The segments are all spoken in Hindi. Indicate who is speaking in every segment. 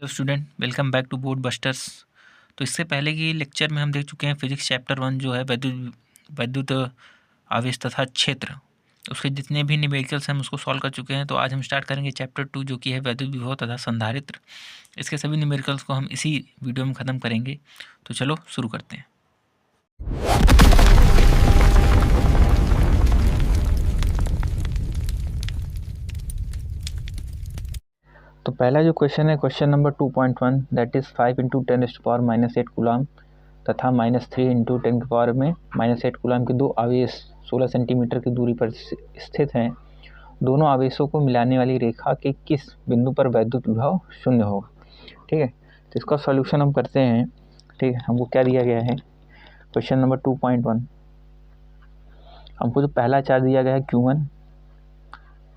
Speaker 1: तो student welcome back to board busters. तो इससे पहले की लेक्चर में हम देख चुके हैं फिजिक्स चैप्टर 1 जो है वैद्युत आवेश तथा क्षेत्र, उसके जितने भी न्यूमेरिकल्स हम उसको सॉल्व कर चुके हैं। तो आज हम स्टार्ट करेंगे चैप्टर 2 जो कि है वैद्युत विभव तथा संधारित्र। इसके सभी न्यूमेरिकल्स को हम इसी वीडियो में ख़त्म करेंगे। तो चलो शुरू करते हैं।
Speaker 2: तो पहला जो क्वेश्चन है question number 2.1 that is 5 × 10⁻⁸ coulomb तथा -3 × 10⁻⁻8 कूलम के दो आवेश 16 सेंटीमीटर की दूरी पर स्थित हैं। दोनों आवेशों को मिलाने वाली रेखा के किस बिंदु पर वैद्युत विभव शून्य होगा। ठीक है, तो इसका सॉल्यूशन हम करते हैं। ठीक है, हमको क्या दिया गया है क्वेश्चन नंबर 2.1। हमको जो पहला चार्ज दिया गया है Q1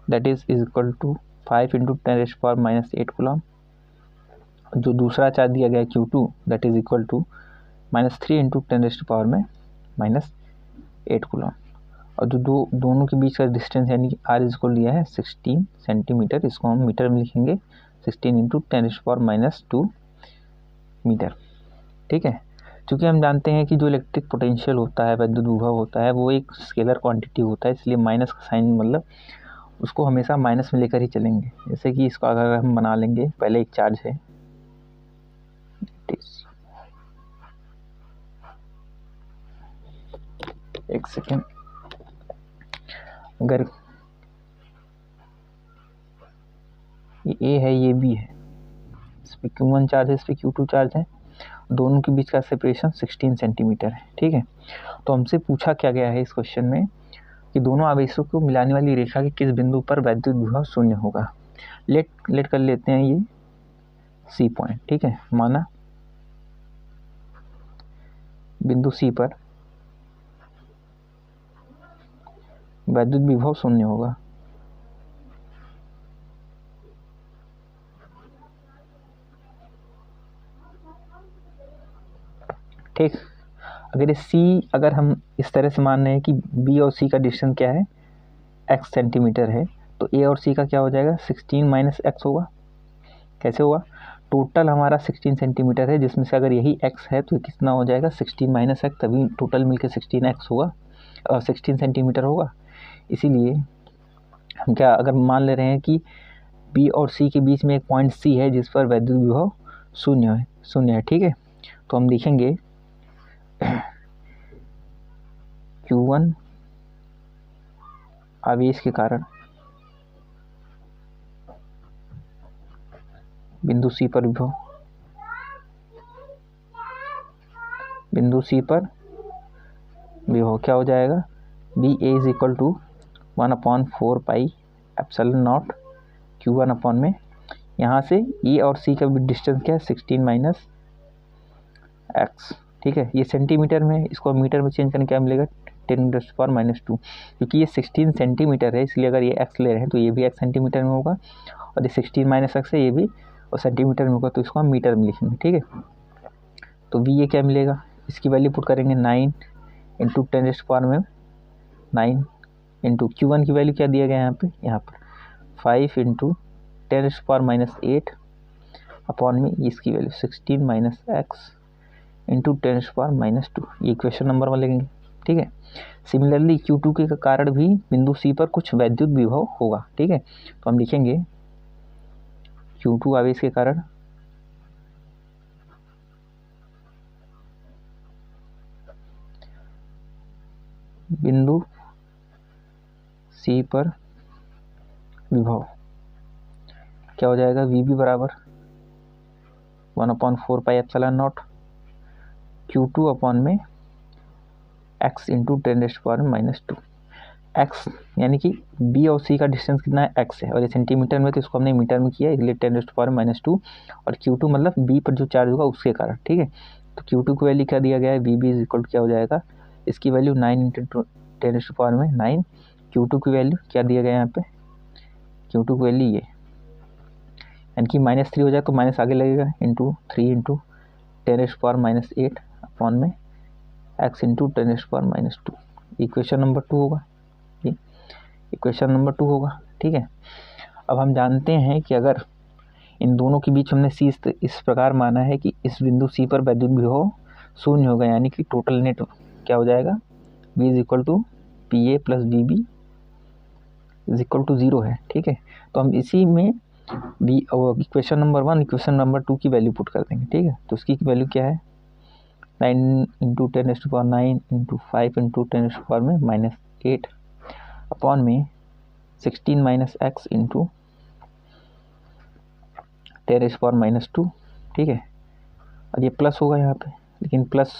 Speaker 2: that is equal to 5 × 10⁻⁸ coulomb. जो दूसरा चार्ज दिया गया है Q2 that is equal to -3 × 10⁻⁸ coulomb. और जो दोनों के बीच का डिस्टेंस यानी कि R इक्वल दिया है 16 सेंटीमीटर, इसको हम मीटर में लिखेंगे 16 × 10⁻² मीटर। ठीक है, क्योंकि हम जानते हैं कि जो इलेक्ट्रिक पोटेंशियल होता है, वैद्युत विभव होता है, वो एक स्केलर क्वांटिटी होता है, इसलिए माइनस का साइन मतलब उसको हमेशा माइनस में लेकर ही चलेंगे। जैसे कि इसको अगर हम बना लेंगे, पहले एक चार्ज है एक सेकेंड, अगर ये A है ये B है, इस पर Q1 चार्ज है, इस पर Q2 चार्ज है, दोनों के बीच का सेपरेशन 16 सेंटीमीटर है। ठीक है, तो हमसे पूछा क्या गया है इस क्वेश्चन में कि दोनों आवेशों को मिलाने वाली रेखा के किस बिंदु पर वैद्युत विभव शून्य होगा। लेट कर लेते हैं ये C पॉइंट। ठीक है, माना बिंदु C पर वैद्युत विभव शून्य होगा। ठीक, अगर अगर हम इस तरह से मान रहे हैं कि B और C का डिस्टेंस क्या है x सेंटीमीटर है, तो A और C का क्या हो जाएगा 16 - x होगा। कैसे होगा, टोटल हमारा 16 सेंटीमीटर है, जिसमें से अगर यही x है तो कितना हो जाएगा 16 - x, तभी टोटल मिलकर 16x होगा और 16 सेंटीमीटर होगा। इसीलिए हम क्या अगर मान ले रहे हैं कि B और C के बीच में एक पॉइंट C है जिस पर वैद्युत विभव शून्य है। ठीक है, तो हम लिखेंगे Q1 आवेश के कारण बिंदु C पर विभव, बिंदु C पर विभव क्या हो जाएगा BA is equal to 1/4 pi epsilon not Q1 upon में, यहाँ से E और C का भी डिस्टेंस क्या है 16 - x। ठीक है, ये सेंटीमीटर में, इसको मीटर में चेंज करने क्या मिलेगा 10⁻², क्योंकि ये 16 सेंटीमीटर है, इसलिए अगर ये x ले रहे हैं तो ये भी x सेंटीमीटर में होगा, और ये 16 - x है, ये भी और सेंटीमीटर में होगा, तो इसको हम मीटर में लिखेंगे। ठीक है, तो V ये क्या मिलेगा, इसकी वैल्यू पुट करेंगे 9 × 10⁻⁹ इंटू Q1 की वैल्यू क्या दिया गया है यहाँ पर 5 × 10⁻⁸ अपॉन में इसकी वैल्यू 16 - x इंटू 10⁻², ये इक्वेशन नंबर 1 लेंगे। ठीक है, सिमिलरली Q2 के कारण भी बिंदु C पर कुछ वैद्युत विभव होगा। ठीक है, तो हम लिखेंगे Q2 आवेश के कारण बिंदु C पर विभव क्या हो जाएगा VB बराबर 1/4 pi epsilon not Q2 upon में x इंटू 10⁻²। x यानी कि B और C का डिस्टेंस कितना है x है, और ये सेंटीमीटर में, तो इसको हमने मीटर में किया, इसलिए 10⁻², और Q2 मतलब B पर जो चार्ज होगा उसके कारण। ठीक है, तो Q2 की वैल्यू क्या दिया गया है VB इज इक्वल क्या हो जाएगा, इसकी वैल्यू 9 × 10⁻⁹, Q2 की वैल्यू क्या दिया गया है यहाँ पे, Q2 की वैल्यू ये, यानी कि -3 हो जाए तो माइनस आगे लगेगा, इंटू 3 × 10⁻⁸ अपॉन में x इंटू 10⁻², इक्वेशन नंबर 2 होगा, इक्वेशन नंबर 2 होगा। ठीक है, अब हम जानते हैं कि अगर इन दोनों के बीच हमने सी इस प्रकार माना है कि इस बिंदु सी पर वैद्युत विभव शून्य होगा, यानी कि टोटल नेट क्या हो जाएगा, V is equal to P A plus B B is equal to 0 है। ठीक है, तो हम इसी में B equation number 1 equation number 2 की वैल्यू पुट कर देंगे। ठीक है, तो उसकी वैल्यू क्या है, 9 इंटू 10⁻9 इंटू 5 इंटू 10⁻−8 अपॉन में 16 माइनस एक्स इंटू 10⁻²। ठीक है, और ये प्लस होगा यहाँ पे, लेकिन प्लस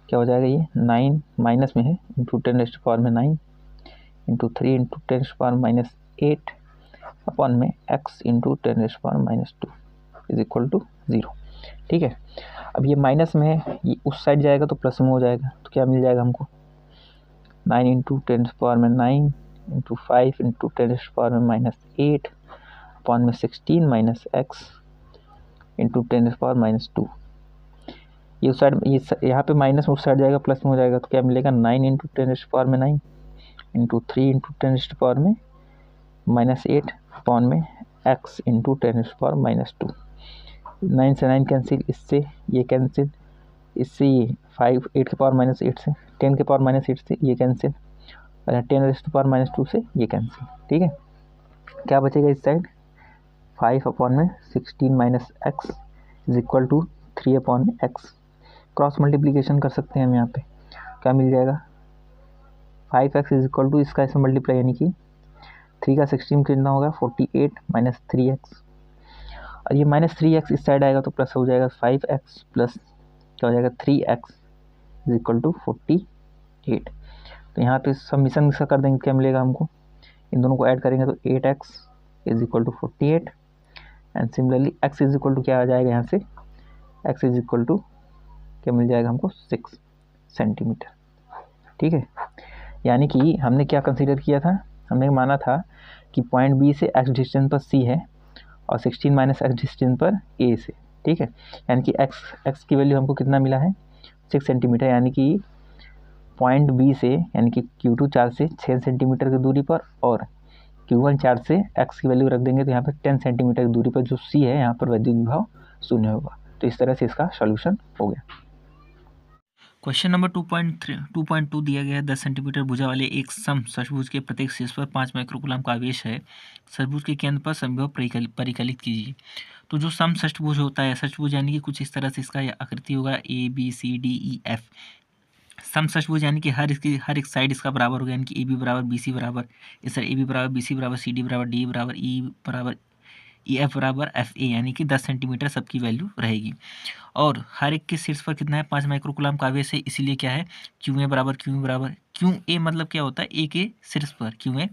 Speaker 2: क्या हो जाएगा, ये 9 माइनस में है इंटू 10⁻9 इंटू 3 इंटू 10⁻8 अपॉन में x into 10⁻² is equal to 0। ठीक है, अब ये माइनस में है, ये उस साइड जाएगा तो प्लस में हो जाएगा, तो क्या मिल जाएगा हमको, 9 इंटू 10⁻9 इंटू 5 इंटू 10⁻8 अपॉन में 16 माइनस एक्स इंटू 10⁻²। ये उस साइड, ये यहाँ पे माइनस में उस साइड जाएगा प्लस में हो जाएगा, तो क्या मिलेगा, 9 इंटू 10⁻9 इंटू 3 इंटू 10⁻−8 अपॉन में x इंटू 10⁻²। 9 से 9 कैंसिल, इससे ये कैंसिल, इससे ये 5 8⁻8 से 10⁻8 से ये कैंसिल, और 10⁻² से ये कैंसिल। ठीक है, क्या बचेगा इस साइड, 5 अपॉन में 16 minus X is equal to 3 upon में एक्स। क्रॉस मल्टीप्लीकेशन कर सकते हैं हम यहाँ पे, क्या मिल जाएगा, 5x इज इक्वल टू इसका इसमें मल्टीप्लाई, यानी कि 3 का 16 कितना होगा 48 माइनस 3x, और ये माइनस 3x इस साइड आएगा तो प्लस हो जाएगा 5x प्लस क्या हो जाएगा 3x इज इक्वल टू 48। तो यहाँ पे सबमिशन इसका कर देंगे, क्या मिलेगा हमको, इन दोनों को ऐड करेंगे तो 8x is equal to 48 and similarly x is equal to क्या आ जाएगा, यहाँ से x इज इक्वल टू क्या मिल जाएगा हमको 6 सेंटीमीटर। ठीक है, यानी कि हमने क्या कंसीडर किया था, हमने माना था कि पॉइंट बी से x डिस्टेंस पर c है और 16 माइनस x डिस्टेंस पर a से। ठीक है, यानी कि x की वैल्यू हमको कितना मिला है 6 सेंटीमीटर, यानी कि पॉइंट बी से यानी कि Q2 चार्ज से 6 सेंटीमीटर की दूरी पर और Q1 चार्ज से x की वैल्यू रख देंगे तो यहाँ पर 10 सेंटीमीटर की दूरी पर जो c है यहाँ पर वैद्युत विभव शून्य होगा। तो इस तरह से इसका सॉल्यूशन हो गया।
Speaker 1: क्वेश्चन नंबर 2.2 दिया गया है 10 सेंटीमीटर भुजा वाले एक सम षट्भुज के प्रत्येक शीर्ष पर 5 माइक्रोकूलम का आवेश है। षट्भुज के केंद्र पर समविभव परिकलित कीजिए। तो जो सम षट्भुज होता है, षट्भुज यानी कि कुछ इस तरह से इसका आकृति होगा ABCDEF। सम षट्भुज यानी कि हर एक साइड इसका बराबर होगा, यानी कि AB बराबर BC बराबर, इस तरह AB बराबर BC बराबर CD बराबर D बराबर E बराबर EF बराबर FA, यानी कि 10 सेंटीमीटर सबकी वैल्यू रहेगी। और हर एक के शीर्ष पर कितना है 5 माइक्रोकूलम का आवेश है, इसीलिए क्या है QA बराबर QA मतलब क्या होता है A के शीर्ष पर QA,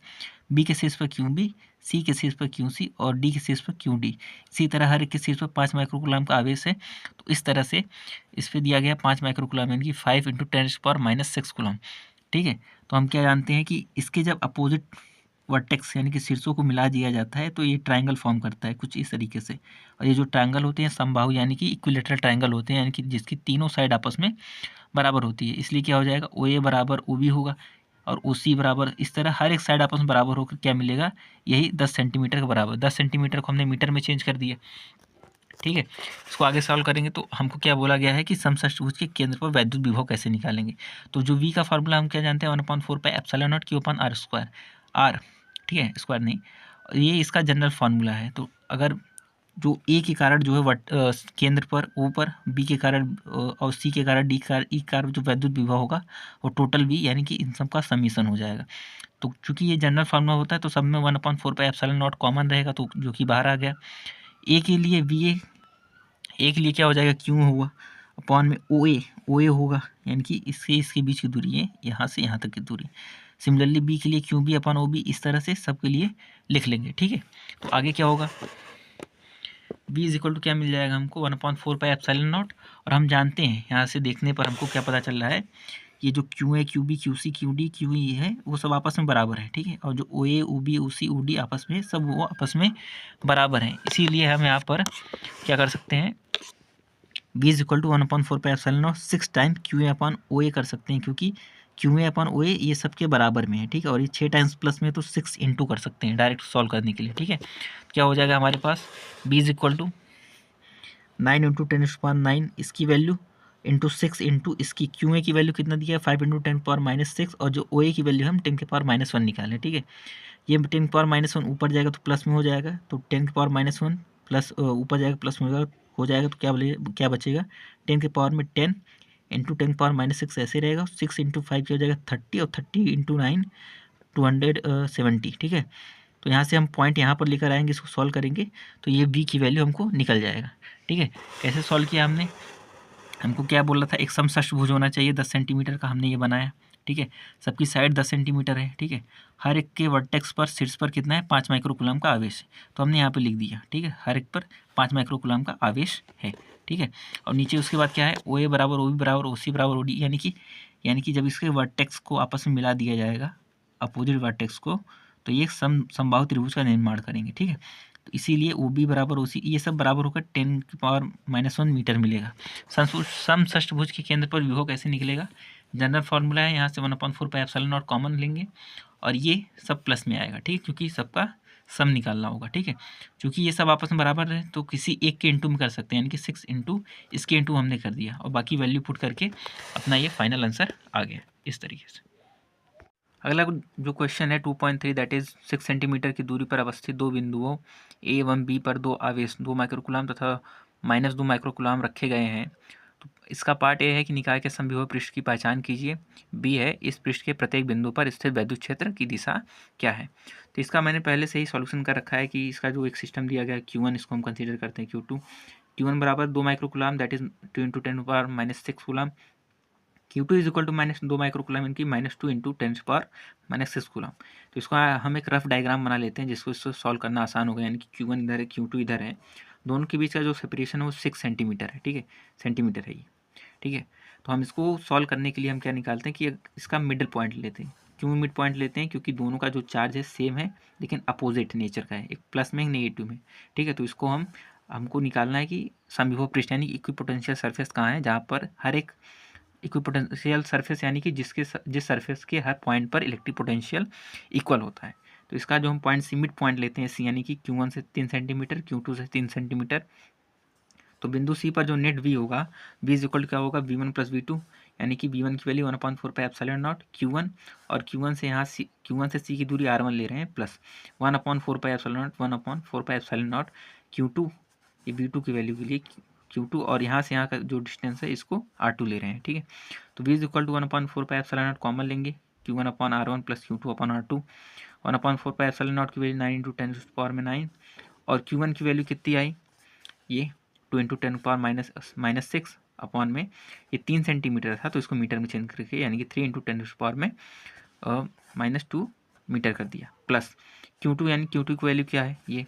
Speaker 1: B के शीर्ष पर QB, C के शीर्ष पर QC और D के शीर्ष पर QD। इसी तरह हर एक के शीर्ष पर 5 माइक्रोकूलम का आवेश है, तो इस तरह से इस पर दिया गया 5 माइक्रोकूलम यानी कि 5 इंटू 10⁻6 कूलम। ठीक है, तो हम क्या जानते हैं कि इसके जब अपोजिट वर्टेक्स यानी कि शीर्षों को मिला दिया जाता है तो ये ट्रायंगल फॉर्म करता है कुछ इस तरीके से। और ये जो ट्रायंगल होते हैं समबाहु यानी कि इक्विलेटरल ट्रायंगल होते हैं, यानी कि जिसकी तीनों साइड आपस में बराबर होती है, इसलिए क्या हो जाएगा OA बराबर OB होगा और OC बराबर, इस तरह हर एक साइड आपस में बराबर होकर क्या मिलेगा, यही 10 सेंटीमीटर के बराबर। 10 सेंटीमीटर को हमने मीटर में चेंज कर दिया। ठीक है, इसको आगे सॉल्व करेंगे तो हमको क्या बोला गया है कि समषट्भुज के केंद्र पर वैद्युत विभव कैसे निकालेंगे। तो जो V का फार्मूला हम क्या जानते हैं 1/4πε0 Q/r², R, ठीक है, स्क्वायर नहीं, ये इसका जनरल फार्मूला है। तो अगर जो A के कारण जो है केंद्र पर O पर, B के कारण और C के कारण D के कारण जो वैद्युत विभव होगा वो टोटल V यानी कि इन सब का समीशन हो जाएगा। तो चूंकि ये जनरल फार्मूला होता है तो सब में 1/4πε0 कॉमन रहेगा, तो जो कि बाहर आ गया। A के लिए VA, A के लिए क्या हो जाएगा Q होगा अपॉन में OA होगा, यानी कि इसके बीच की दूरी है यहाँ से यहाँ तक की दूरी। सिमिलरली B के लिए QB अपॉन OB, इस तरह से सबके लिए लिख लेंगे। ठीक है, तो आगे क्या होगा, B इज इक्वल टू क्या मिल जाएगा हमको 1/4πε0, और हम जानते हैं यहाँ से देखने पर हमको क्या पता चल रहा है, ये जो QA QB QC QD QE है वो सब आपस में बराबर है। ठीक है, और जो OA OB OC OD आपस में सब वो आपस में बराबर हैं, इसीलिए हम यहाँ पर क्या कर सकते हैं, B is equal to 1/4πε0 6 time QA upon OA कर सकते हैं, क्योंकि क्यू ए अपॉन ओ ए ये सबके बराबर में है, ठीक है। और ये 6 टाइम्स प्लस में तो 6 इंटू कर सकते हैं डायरेक्ट सॉल्व करने के लिए, ठीक है। क्या हो जाएगा हमारे पास, B is equal to 9 into 10⁻9 इसकी वैल्यू इंटू 6 इंटू इसकी क्यू ए की वैल्यू कितना दिया है 5 इंटू 10⁻6 और जो ओ ए की वैल्यू हम 10⁻1 निकालें, ठीक है। ये 10⁻1 ऊपर जाएगा तो प्लस में हो जाएगा, तो 10⁻1 प्लस ऊपर जाएगा प्लस में हो जाएगा तो क्या बचेगा 10 इंटू 10⁻6 ऐसे रहेगा, 6 इंटू 5 क्या हो जाएगा 30 और 30 इंटू 9 270, ठीक है। तो यहाँ से हम पॉइंट यहाँ पर लेकर आएंगे, इसको सॉल्व करेंगे तो ये b की वैल्यू हमको निकल जाएगा, ठीक है। कैसे सॉल्व किया हमने, हमको क्या बोला था, एक समषष्टभुज होना चाहिए 10 सेंटीमीटर का, हमने ये बनाया, ठीक है। सबकी साइड 10 सेंटीमीटर है, ठीक है। हर एक के वर्टेक्स पर शीर्ष पर कितना है 5 माइक्रोकूलम का आवेश है, तो हमने यहाँ पे लिख दिया, ठीक है। हर एक पर 5 माइक्रोकूलम का आवेश है, ठीक है। और नीचे उसके बाद क्या है, ओ ए बराबर ओ बी बराबर ओ सी बराबर ओ डी, यानी कि जब इसके वर्टेक्स को आपस में मिला दिया जाएगा अपोजिट वर्टेक्स को, तो ये समबाहु त्रिभुज का निर्माण करेंगे, ठीक है। तो इसीलिए ओ बी बराबर ओ सी ये सब बराबर होकर 10⁻1 मीटर मिलेगा। समषष्टभुज के केंद्र पर विभव कैसे निकलेगा, जनरल फॉर्मूला है, यहाँ से 1/4 पाई एप्सिलॉन नॉट कॉमन लेंगे और ये सब प्लस में आएगा, ठीक है, क्योंकि सबका सम निकालना होगा, ठीक है। क्योंकि ये सब आपस में बराबर है तो किसी एक के इंटू में कर सकते हैं, यानी कि 6 इंटू इसके इंटू हमने कर दिया और बाकी वैल्यू पुट करके अपना ये फाइनल आंसर आ गया इस तरीके से। अगला जो क्वेश्चन है 2.3 दैट इज 6 सेंटीमीटर की दूरी पर अवस्थित दो बिंदुओं ए एवं बी पर दो आवेश 2 माइक्रोकूलम तथा -2 माइक्रोकूलम रखे गए हैं। तो इसका पार्ट ए है कि निकाय के समविभव पृष्ठ की पहचान कीजिए, बी है इस पृष्ठ के प्रत्येक बिंदु पर स्थित विद्युत क्षेत्र की दिशा क्या है। तो इसका मैंने पहले से ही सॉल्यूशन कर रखा है कि इसका जो एक सिस्टम दिया गया है Q1 इसको हम कंसीडर करते हैं Q1 बराबर 2 microcoulomb that is 2 into 10⁻6 coulomb, Q2 is equal to -2 microcoulomb इनकी -2 इंटू 10⁻6 कूलम। तो इसको हम एक रफ डायग्राम बना लेते हैं जिसको इसको सॉल्व करना आसान होगा, यानी कि Q1 इधर है Q2 इधर है, दोनों के बीच का जो सेपरेशन है वो 6 सेंटीमीटर है, ठीक है, सेंटीमीटर है ये, ठीक है। तो हम इसको सॉल्व करने के लिए हम क्या निकालते हैं कि इसका मिडिल पॉइंट लेते हैं। क्यों मिड पॉइंट लेते हैं, क्योंकि दोनों का जो चार्ज है सेम है लेकिन अपोजिट नेचर का है, एक प्लस में एक नेगेटिव में, ठीक है। तो इसको हमको निकालना है कि समविभव पृष्ठ यानी इक्विपोटेंशियल सरफेस कहाँ है, जहाँ पर हर एक इक्विपोटेंशियल सरफेस यानी कि जिस सरफेस के हर पॉइंट पर इलेक्ट्रिक पोटेंशियल इक्वल होता है। तो इसका जो हम पॉइंट सी मिड पॉइंट लेते हैं सी, यानी कि Q1 से 3 सेंटीमीटर Q2 से 3 सेंटीमीटर, तो बिंदु सी पर जो नेट वी होगा V इज इक्वल क्या होगा V1 प्लस V2, यानी कि V1 की value 1/4 pi epsilon not Q1 और Q1 से यहाँ Q1 से C की दूरी R1 ले रहे हैं plus 1/4 pi epsilon not 1/4 pi epsilon not Q2, ये V2 की वैल्यू के लिए Q2 और यहाँ से यहाँ का जो डिस्टेंस है इसको R2 ले रहे हैं, ठीक है। तो V is equal to 1/4 pi epsilon naught common लेंगे, Q1/R1 plus Q2/R2, 1/4 pi epsilon naught की वैल्यू 9 इंटू 10⁻9 और Q1 की वैल्यू कितनी आई, ये 2 इंटू 10⁻6 अपॉन में ये 3 सेंटीमीटर था तो इसको मीटर में चेंज करके यानी कि 3 इंटू 10⁻2 मीटर कर दिया, प्लस Q2 यानी Q2 की वैल्यू क्या है, ये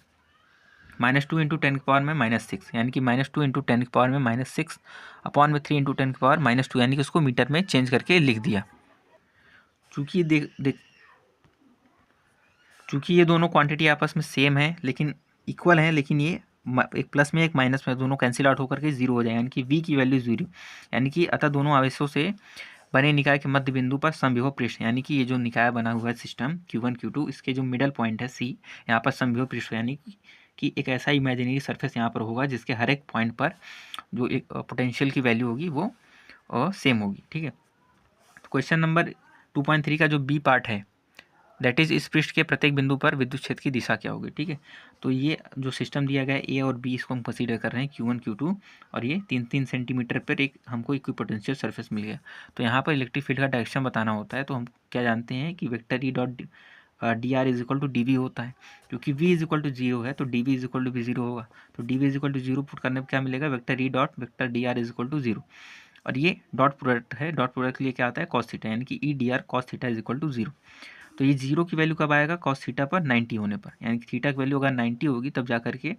Speaker 1: -2 इंटू 10⁻6 यानी कि -2 इंटू 10⁻6 अपॉन में 3 इंटू 10⁻2 यानी कि उसको मीटर में चेंज करके लिख दिया। चूँकि ये दोनों क्वांटिटी आपस में सेम है लेकिन इक्वल हैं, लेकिन ये एक प्लस में एक माइनस में दोनों कैंसिल आउट होकर के 0 हो जाए, यानी कि V की वैल्यू 0, यानी कि अतः दोनों आवेशों से बने निकाय के मध्य बिंदु पर समविभव पृष्ठ, यानी कि ये जो निकाय बना हुआ है सिस्टम Q1 Q2 इसके जो मिडल पॉइंट है C, यहाँ पर समविभव पृष्ठ यानी कि एक ऐसा इमेजिनरी सरफेस यहाँ पर होगा जिसके हर एक पॉइंट पर जो एक पोटेंशियल की वैल्यू होगी वो सेम होगी, ठीक है। तो क्वेश्चन नंबर 2.3 का जो बी पार्ट है दैट इज इस पृष्ठ के प्रत्येक बिंदु पर विद्युत क्षेत्र की दिशा क्या होगी, ठीक है। तो ये जो सिस्टम दिया गया है ए और बी इसको हम कंसीडर कर रहे हैं Q1 Q2 और ये 3-3 सेंटीमीटर पर एक हमको इक्विपोटेंशियल सरफेस मिल गया। तो यहाँ पर इलेक्ट्रिक फील्ड का डायरेक्शन बताना होता है, तो हम क्या जानते हैं कि vector E dot D R is equal to D V होता है, क्योंकि v इज इक्वल टू 0 है तो D V is equal to भी 0 होगा। तो D V is equal to 0 put करने पर क्या मिलेगा, vector E dot vector D R is equal to 0 और ये डॉट प्रोडक्ट है, डॉट प्रोडक्ट के लिए क्या आता है कॉस थीटा, यानी कि E D R cos theta is equal to 0। तो ये 0 की वैल्यू कब आएगा, कॉस थीटा पर 90 होने पर, यानी कि थीटा की वैल्यू अगर 90 होगी तब जा करके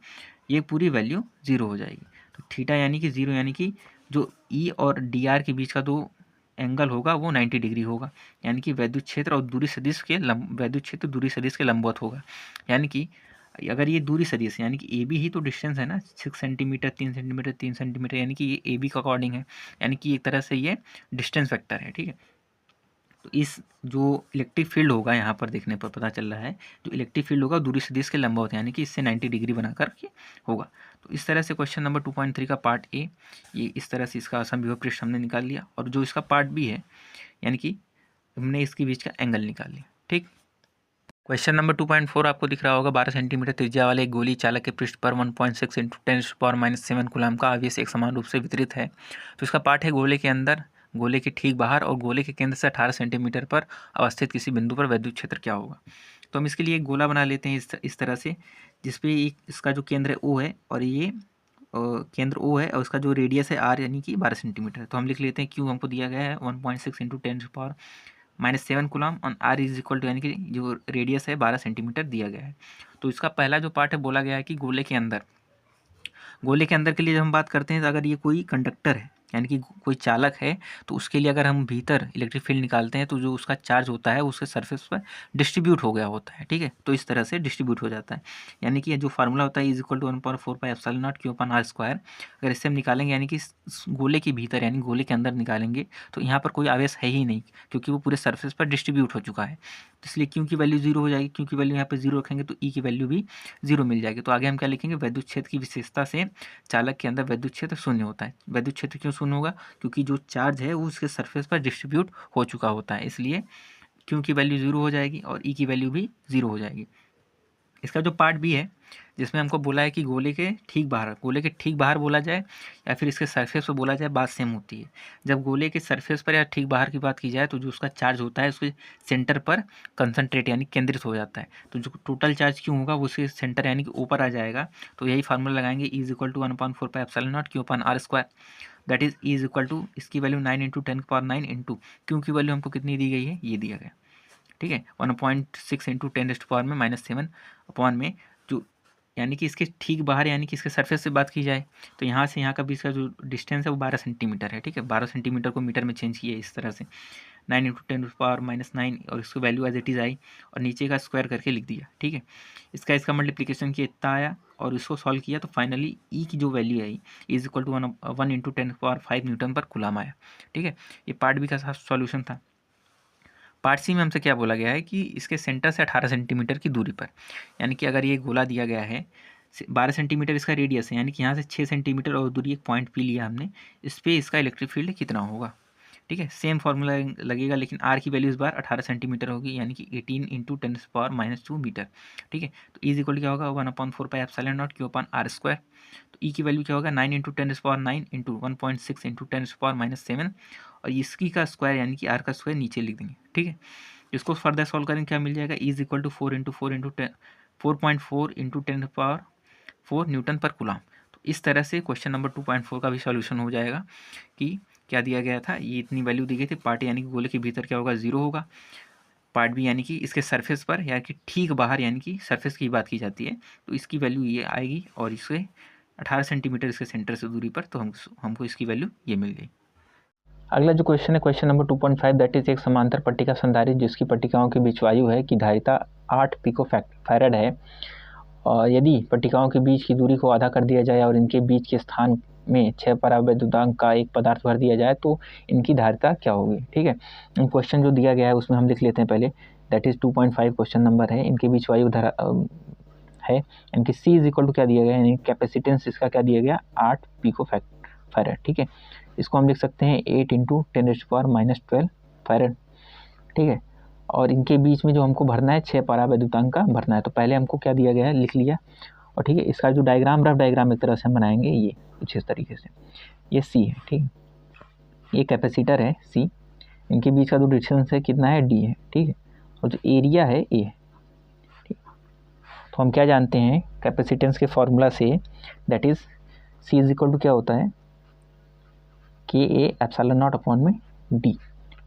Speaker 1: ये पूरी वैल्यू 0 हो जाएगी। तो थीटा यानी कि 0 यानी कि जो ई और डी आर के बीच का जो एंगल होगा वो 90 डिग्री होगा, यानी कि विद्युत क्षेत्र और दूरी सदिश के विद्युत क्षेत्र दूरी सदिश के लंबवत होगा। यानी कि अगर ये दूरी सदिश यानी कि ए बी ही तो डिस्टेंस है ना, 6 सेंटीमीटर 3 सेंटीमीटर 3 सेंटीमीटर, यानी कि ये ए बी का अकॉर्डिंग है, यानी कि एक तरह से ये डिस्टेंस वेक्टर है, ठीक है। तो इस जो इलेक्ट्रिक फील्ड होगा यहाँ पर देखने पर पता चल रहा है, जो इलेक्ट्रिक फील्ड होगा दूरी सदिश के लंबा होता है, यानी कि इससे 90 डिग्री बना कर के होगा। तो इस तरह से क्वेश्चन नंबर 2.3 का पार्ट ए ये इस तरह से इसका असमविभव पृष्ठ हमने निकाल लिया, और जो इसका पार्ट बी है यानी कि हमने इसके बीच का एंगल निकाल लिया। ठीक, क्वेश्चन नंबर 2.4 आपको दिख रहा होगा 12 सेंटीमीटर त्रिज्या वाले एक गोली चालक के पृष्ठ पर 1.6 × 10⁻⁷ कूलाम का आवेश एक समान रूप से वितरित है। तो इसका पार्ट है गोले के अंदर, गोले के ठीक बाहर और गोले के केंद्र से 18 सेंटीमीटर पर अवस्थित किसी बिंदु पर विद्युत क्षेत्र क्या होगा। तो हम इसके लिए एक गोला बना लेते हैं इस तरह से, जिसपे एक इसका जो केंद्र है ओ है और ये केंद्र ओ है और उसका जो रेडियस है आर यानी कि 12 सेंटीमीटर। तो हम लिख लेते हैं क्यू हमको दिया गया है 1.6 × 10⁻⁷ कूलाम और आर इज इक्वल टू यानी कि जो रेडियस है 12 सेंटीमीटर दिया गया है। तो इसका पहला जो पार्ट है बोला गया है कि गोले के अंदर के लिए जब हम बात करते हैं तो अगर ये कोई कंडक्टर है यानी कि कोई चालक है तो उसके लिए अगर हम भीतर इलेक्ट्रिक फील्ड निकालते हैं तो जो उसका चार्ज होता है उसके सरफेस पर डिस्ट्रीब्यूट हो गया होता है। ठीक है, तो इस तरह से डिस्ट्रीब्यूट हो जाता है, यानी कि जो फार्मूला होता है इज इक्वल टू 1/4πε0 Q/r²। अगर इससे हम निकालेंगे यानी कि गोले के भीतर यानी गोले के अंदर निकालेंगे तो यहाँ पर कोई आवेश है ही नहीं, क्योंकि वो पूरे सरफेस पर डिस्ट्रीब्यूट हो चुका है। तो इसलिए क्यू की वैल्यू 0 हो जाएगी, क्यू की वैल्यू यहाँ पर 0 रखेंगे तो ई की वैल्यू भी 0 मिल जाएगी। तो आगे हम क्या लिखेंगे, विद्युत क्षेत्र की विशेषता से चालक के अंदर विद्युत क्षेत्र शून्य होता है। विद्युत क्षेत्र क्यों शून्य होगा, क्योंकि जो चार्ज है वो उसके सरफेस पर डिस्ट्रीब्यूट हो चुका होता है, इसलिए क्यू की वैल्यू 0 हो जाएगी और ई की वैल्यू भी 0 हो जाएगी। इसका जो पार्ट बी है जिसमें हमको बोला है कि गोले के ठीक बाहर बोला जाए या फिर इसके सरफेस पर बोला जाए, बात सेम होती है। जब गोले के सरफेस पर या ठीक बाहर की बात की जाए तो जो उसका चार्ज होता है उसके सेंटर पर कंसंट्रेट यानी केंद्रित हो जाता है। तो जो टोटल चार्ज क्यों होगा वो उसके सेंटर यानी कि ऊपर आ जाएगा। तो यही फार्मूला लगाएंगे is equal to 1/4πε0 Q/r²। That is equal to इसकी वैल्यू 9 × 10⁹ इंटू क्यू की वैल्यू हमको कितनी दी गई है, ये दिया गया। ठीक है, 1.6 × 10⁻⁷ अपॉन में जो यानी कि इसके ठीक बाहर यानी कि इसके सरफेस से बात की जाए तो यहाँ से यहाँ का बीच का जो डिस्टेंस है वो 12 सेंटीमीटर है। ठीक है, 12 सेंटीमीटर को मीटर में चेंज किया इस तरह से 9 × 10⁻⁹ और इसकी वैल्यू एज इट इज़ आई और नीचे का स्क्वायर करके लिख दिया। ठीक है, इसका मल्टीप्लिकेशन किया इतना आया और इसको सॉल्व किया तो फाइनली ई की जो वैल्यू आई इज इक्वल टू 1 × 10⁵ न्यूटन पर कूलाम आया। ठीक है, ये पार्ट बी का सॉल्यूशन था। पार्ट सी में हमसे क्या बोला गया है कि इसके सेंटर से 18 सेंटीमीटर की दूरी पर, यानी कि अगर ये गोला दिया गया है 12 सेंटीमीटर इसका रेडियस है, यानी कि यहाँ से 6 सेंटीमीटर और दूरी एक पॉइंट पी लिया हमने, इस पर इसका इलेक्ट्रिक फील्ड कितना होगा। ठीक है, सेम फार्मूला लगेगा लेकिन आर की वैल्यू इस बार 18 सेंटीमीटर होगी, यानी कि 18 × 10⁻² मीटर। ठीक है, तो इज इक्वल क्या होगा 1/4πε0 Q/r²। तो ई की वैल्यू क्या होगा 9 × 10⁻⁹ इंटू 1.6 × 10⁻⁷ और इसकी का स्क्वायर यानी कि आर का स्क्वायर नीचे लिख देंगे। ठीक है, इसको फर्दर सॉल्व करेंगे क्या मिल जाएगा इज इक्वल टू 4.4 × 10⁴ न्यूटन पर कूलाम। तो इस तरह से क्वेश्चन नंबर 2.4 का भी सॉल्यूशन हो जाएगा कि क्या दिया गया था, ये इतनी वैल्यू दी गई थी। पार्ट यानी कि गोले के भीतर क्या होगा 0 होगा, पार्ट बी यानी कि इसके सरफेस पर या कि ठीक बाहर यानी कि सरफेस की बात की जाती है तो इसकी वैल्यू ये आएगी और इससे 18 सेंटीमीटर इसके सेंटर से दूरी पर, तो हमको इसकी वैल्यू ये मिल गई।
Speaker 2: अगला जो क्वेश्चन है क्वेश्चन नंबर 2.5 दैट इज एक समांतर पट्टिका संधारित्र जिसकी पट्टिकाओं के बीच वायु है की धारिता 8 पिकोफैरड है। और यदि पट्टिकाओं के बीच की दूरी को आधा कर दिया जाए और इनके बीच के स्थान में 6 परावैद्युतांक का एक पदार्थ भर दिया जाए तो इनकी धारिता क्या होगी। ठीक है, क्वेश्चन जो दिया गया है उसमें हम लिख लेते हैं पहले, दैट इज 2.5 क्वेश्चन नंबर है। इनके बीच वायु है, इनकी सी इज इक्वल टू क्या दिया गया है, कैपेसिटेंस इसका क्या दिया गया 8 पिकोफैरड। ठीक है, इसको हम लिख सकते हैं 8 × 10⁻12 फैरड। ठीक है, और इनके बीच में जो हमको भरना है 6 परावैद्युतांक का भरना है। तो पहले हमको क्या दिया गया है लिख लिया, और ठीक है इसका जो डायग्राम रफ डायग्राम एक तरह से हम बनाएंगे ये कुछ इस तरीके से, ये सी है। ठीक है, ये कैपेसिटर है सी, इनके बीच का जो डिस्टेंस है कितना है डी है। ठीक है, और जो एरिया है ए है। ठीक, तो हम क्या जानते हैं कैपेसिटेंस के फॉर्मूला से, that is C is equal to क्या होता है K/A∈0 अपॉन में डी।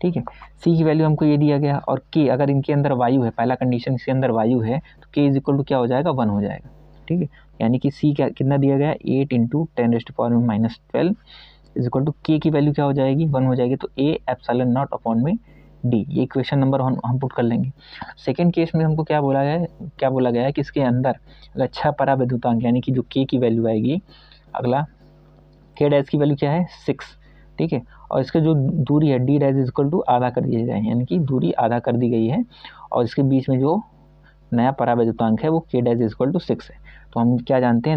Speaker 2: ठीक है, सी की वैल्यू हमको ये दिया गया और के अगर इनके अंदर वायु है, पहला कंडीशन इसके अंदर वायु है तो के इज इक्वल टू क्या हो जाएगा 1 हो जाएगा। ठीक है, यानी कि सी क्या कितना दिया गया 8 × 10⁻12 इज इक्वल टू के की वैल्यू क्या हो जाएगी 1 हो जाएगी। तो A∈0 अपॉन में डी, ये इक्वेशन नंबर हम पुट कर लेंगे। सेकेंड केस में हमको क्या बोला गया है कि इसके अंदर अगर 6 परावैद्युतांक यानी कि जो के की वैल्यू आएगी, अगला के डैश की वैल्यू क्या है 6। ठीक है, और इसका जो दूरी है डी डैश इक्वल टू आधा कर दिया जाए, यानी कि दूरी आधा कर दी गई है और इसके बीच में जो नया परावैद्युतांक है वो के डैश इक्वल टू 6 है। तो हम क्या जानते हैं,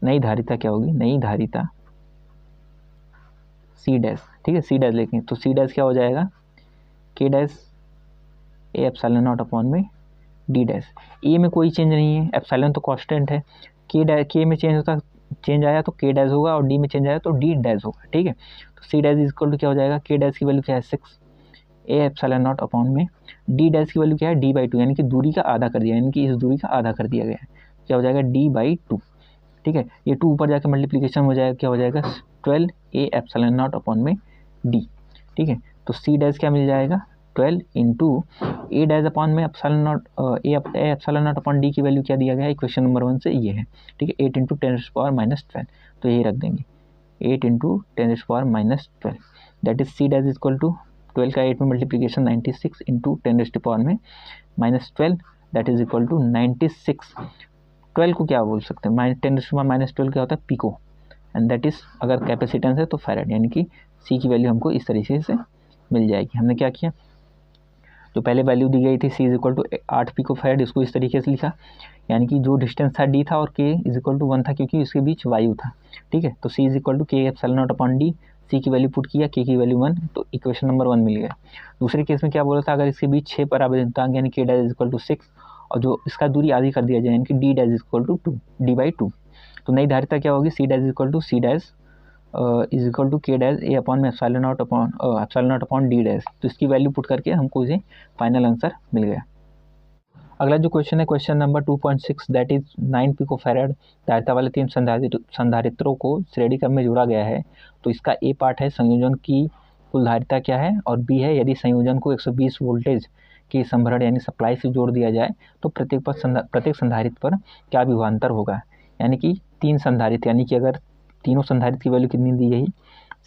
Speaker 2: नई धारिता क्या होगी, नई धारिता सी डैश, ठीक है, सी डैश लिखें तो सी डैश क्या हो जाएगा, के dash A epsilon naught upon में डी डैश। ए में कोई चेंज नहीं है, एप्सिलॉन तो कांस्टेंट है, के में चेंज आया तो के डैश होगा और डी में चेंज आया तो डी डैश होगा, ठीक है। तो सी डैश इक्वल टू क्या हो जाएगा, के डैश की वैल्यू क्या है 6 ए एप्सिलॉन नॉट अपॉन में डी डैश की वैल्यू क्या है d/2, यानी कि दूरी का आधा कर दिया, यानी कि इस दूरी का आधा कर दिया गया है, क्या हो जाएगा d/2, ठीक है। ये 2 ऊपर जाकर मल्टीप्लिकेशन हो जाएगा, क्या हो जाएगा 12 ए एप्सिलॉन नॉट अपॉन में d, ठीक है। तो सी डैश क्या मिल जाएगा 12 इंटू ए डैश अपॉन में epsilon not A epsilon naught upon D की वैल्यू क्या दिया गया है इक्वेशन नंबर 1 से, ये है, ठीक है, 8 × 10⁻12, तो यही रख देंगे 8 × 10⁻12, that is C dash equal to 12 का 8 में multiplication 96 into 10⁻12, that is equal to 96। 12 को क्या बोल सकते हैं, 10⁻12 क्या होता है पिको, एंड दैट इज अगर कैपेसिटेंस है तो फैराड, यानी कि सी की वैल्यू हमको इस तरीके से मिल जाएगी। हमने क्या किया, जो पहले वैल्यू दी गई थी C is equal to 8 pico farad, इसको इस तरीके से लिखा, यानी कि जो डिस्टेंस था डी था और के इज इक्वल टू 1 था क्योंकि इसके बीच वायु था, ठीक है। तो सी इज इक्वल टू के एप्सिलॉन नॉट अपॉन डी, सी की वैल्यू पुट किया, के की वैल्यू 1, तो इक्वेशन नंबर 1 मिल गया। दूसरे केस में क्या बोला था, अगर इसके बीच 6 परावैद्युतांक यानी के डैश इज इक्वल टू 6 और जो इसका दूरी आधी कर दिया जाए यानी कि D dash is equal to 2 d/2, तो नई धारिता क्या होगी, C dash is equal to C dash is equal to K dash A upon में epsilon naught upon D dash, तो इसकी वैल्यू पुट करके हमको इसे फाइनल आंसर मिल गया। अगला जो क्वेश्चन है question number 2.6, that is 9 pico farad धारिता वाले 3 संधारित्रों को श्रेणी क्रम में जोड़ा गया है। तो इसका ए पार्ट है संयोजन की कुल धारिता क्या है, और बी है यदि संयोजन को 120 वोल्टेज की संभरण यानी सप्लाई से जोड़ दिया जाए तो प्रत्येक संधारित्र पर क्या विभवांतर होगा, यानी कि 3 संधारित्र, यानी कि अगर तीनों संधारित्र की वैल्यू कितनी दी गई,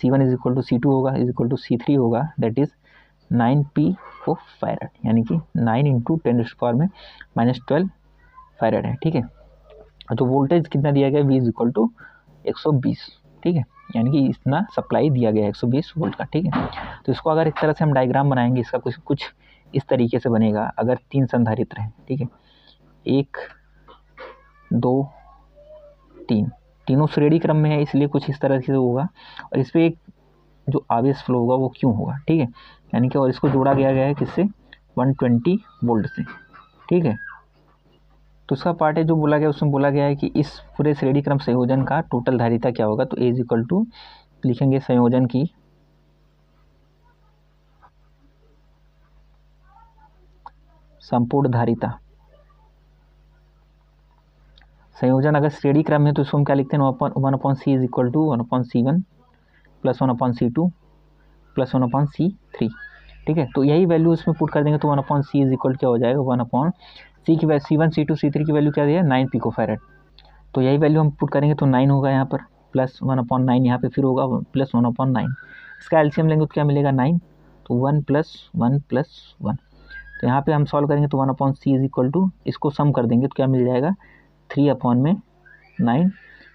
Speaker 2: C1 is equal to C2 होगा इज इक्वल टू C3 होगा, दैट इज 9 पिको फैराड, यानी कि 9 × 10⁻12 फैराड है, ठीक है। तो वोल्टेज कितना दिया गया, V इज इक्वल टू 120, ठीक है, यानी कि इतना सप्लाई दिया गया है 120 वोल्ट का, ठीक है। तो इसको अगर एक तरह से हम डायग्राम बनाएंगे, इसका कुछ इस तरीके से बनेगा। अगर 3 संधारित्र हैं, ठीक है, 1 2 3, तीनों श्रेणी क्रम में है इसलिए कुछ इस तरह से होगा, और इस पर एक जो आवेश फ्लो होगा वो क्यों होगा, ठीक है, यानी कि और इसको जोड़ा गया है किससे 120 वोल्ट से, ठीक है। तो इसका पार्ट है जो बोला गया, उसमें बोला गया है कि इस पूरे श्रेणी क्रम संयोजन का टोटल धारिता क्या होगा, तो ए इज इक्वल टू लिखेंगे संयोजन की संपूर्ण धारिता। संयोजन अगर श्रेणी क्रम है तो इसको हम क्या लिखते हैं 1/c is equal to 1/c1 plus 1/c2 plus 1/c3, ठीक है। तो यही वैल्यू इसमें पुट कर देंगे तो 1/c इज इक्वल क्या हो जाएगा 1/c की वैल्यू C1 C2 C3 की वैल्यू क्या दिया 9 पिको फैराड, तो यही वैल्यू हम पुट करेंगे तो 9 होगा यहाँ पर, प्लस 1/9 यहाँ पे फिर होगा प्लस 1/9, इसका एलसीएम लेंगे तो क्या मिलेगा 9, तो 1 + 1 + 1, तो यहाँ पे हम सॉल्व करेंगे तो 1/c इज इक्वल टू इसको सम कर देंगे तो क्या मिल जाएगा 3/9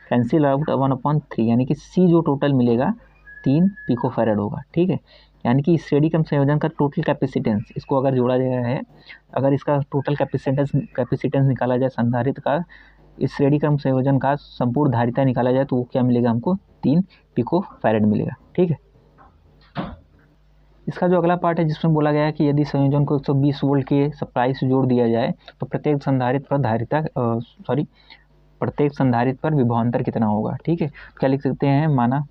Speaker 2: कैंसिल आउट 1/3, यानी कि C जो टोटल मिलेगा 3 पिको फैराड होगा, ठीक है। यानी कि इस श्रेणी क्रम संयोजन का टोटल कैपेसिटेंस, इसको अगर जोड़ा गया है, अगर इसका टोटल कैपेसिटेंस निकाला जाए संधारित्र का, इस श्रेणी क्रम संयोजन का संपूर्ण धारिता निकाला जाए तो वो क्या मिलेगा हमको 3 पिको फैराड मिलेगा, ठीक है। इसका जो अगला पार्ट है जिसमें बोला गया है कि यदि संयोजन को 120 वोल्ट के सप्लाई से जोड़ दिया जाए तो प्रत्येक संधारित्र पर विभवांतर कितना होगा, ठीक है। क्या लिख सकते हैं, माना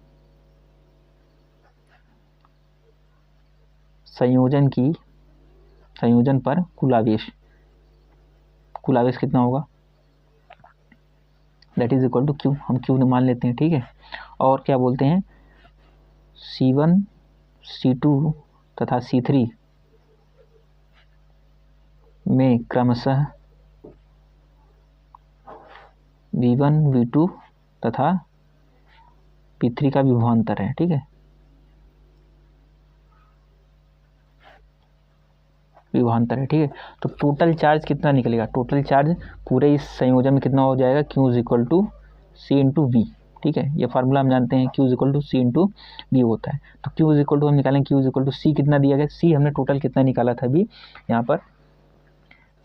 Speaker 2: संयोजन पर कुल आवेश कितना होगा, that is equal to Q, हम Q मान लेते हैं, ठीक है। और क्या बोलते हैं C1 C2 तथा C3 में क्रमशः V1 V2 तथा P3 का विभवांतर है, ठीक है, ठीक है। तो टोटल चार्ज कितना निकलेगा, टोटल चार्ज पूरे इस संयोजन में कितना हो जाएगा Q is equal to C × V, ठीक है। ये फार्मूला हम जानते हैं, Q equal to C into B होता है। तो Q इक्वल टू हम निकालेंगे, Q इक्वल टू सी कितना दिया गया, सी हमने टोटल कितना निकाला था अभी यहाँ पर,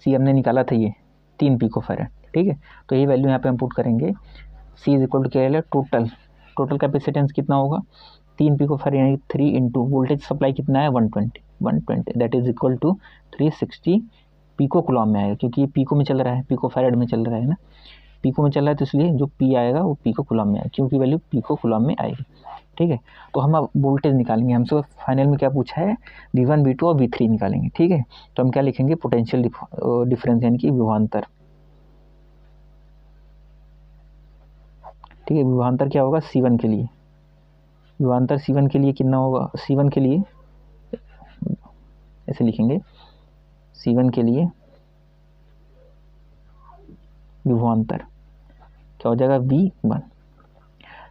Speaker 2: सी हमने निकाला था ये 3 पिकोफैरेड, ठीक है। तो ये वैल्यू यहाँ पे हम पुट करेंगे, सी इज इक्वल टू क्या है, टोटल कैपेसिटेंस कितना होगा 3 पिकोफैरेड, यानी 3 इंटू वोल्टेज सप्लाई कितना है 120 that is equal to 360 pico coulomb में आएगा, क्योंकि ये पिको में चल रहा है, पिकोफैरेड में चल रहा है ना, पिको में चल रहा है, तो इसलिए जो पी आएगा वो पिको कुलॉम में आएगा, क्योंकि वैल्यू पिको कुलॉम में आएगी, ठीक है। तो हम अब वोल्टेज निकालेंगे, हमसे फाइनल में क्या पूछा है, V1 V2 और V3 निकालेंगे, ठीक है। तो हम क्या लिखेंगे, पोटेंशियल डिफरेंस यानी कि विभवांतर, ठीक है। विभवांतर क्या होगा C1 के लिए, विभवांतर C1 के लिए कितना होगा, C1 के लिए ऐसे लिखेंगे, C1 के लिए विभवांतर क्या हो जाएगा V1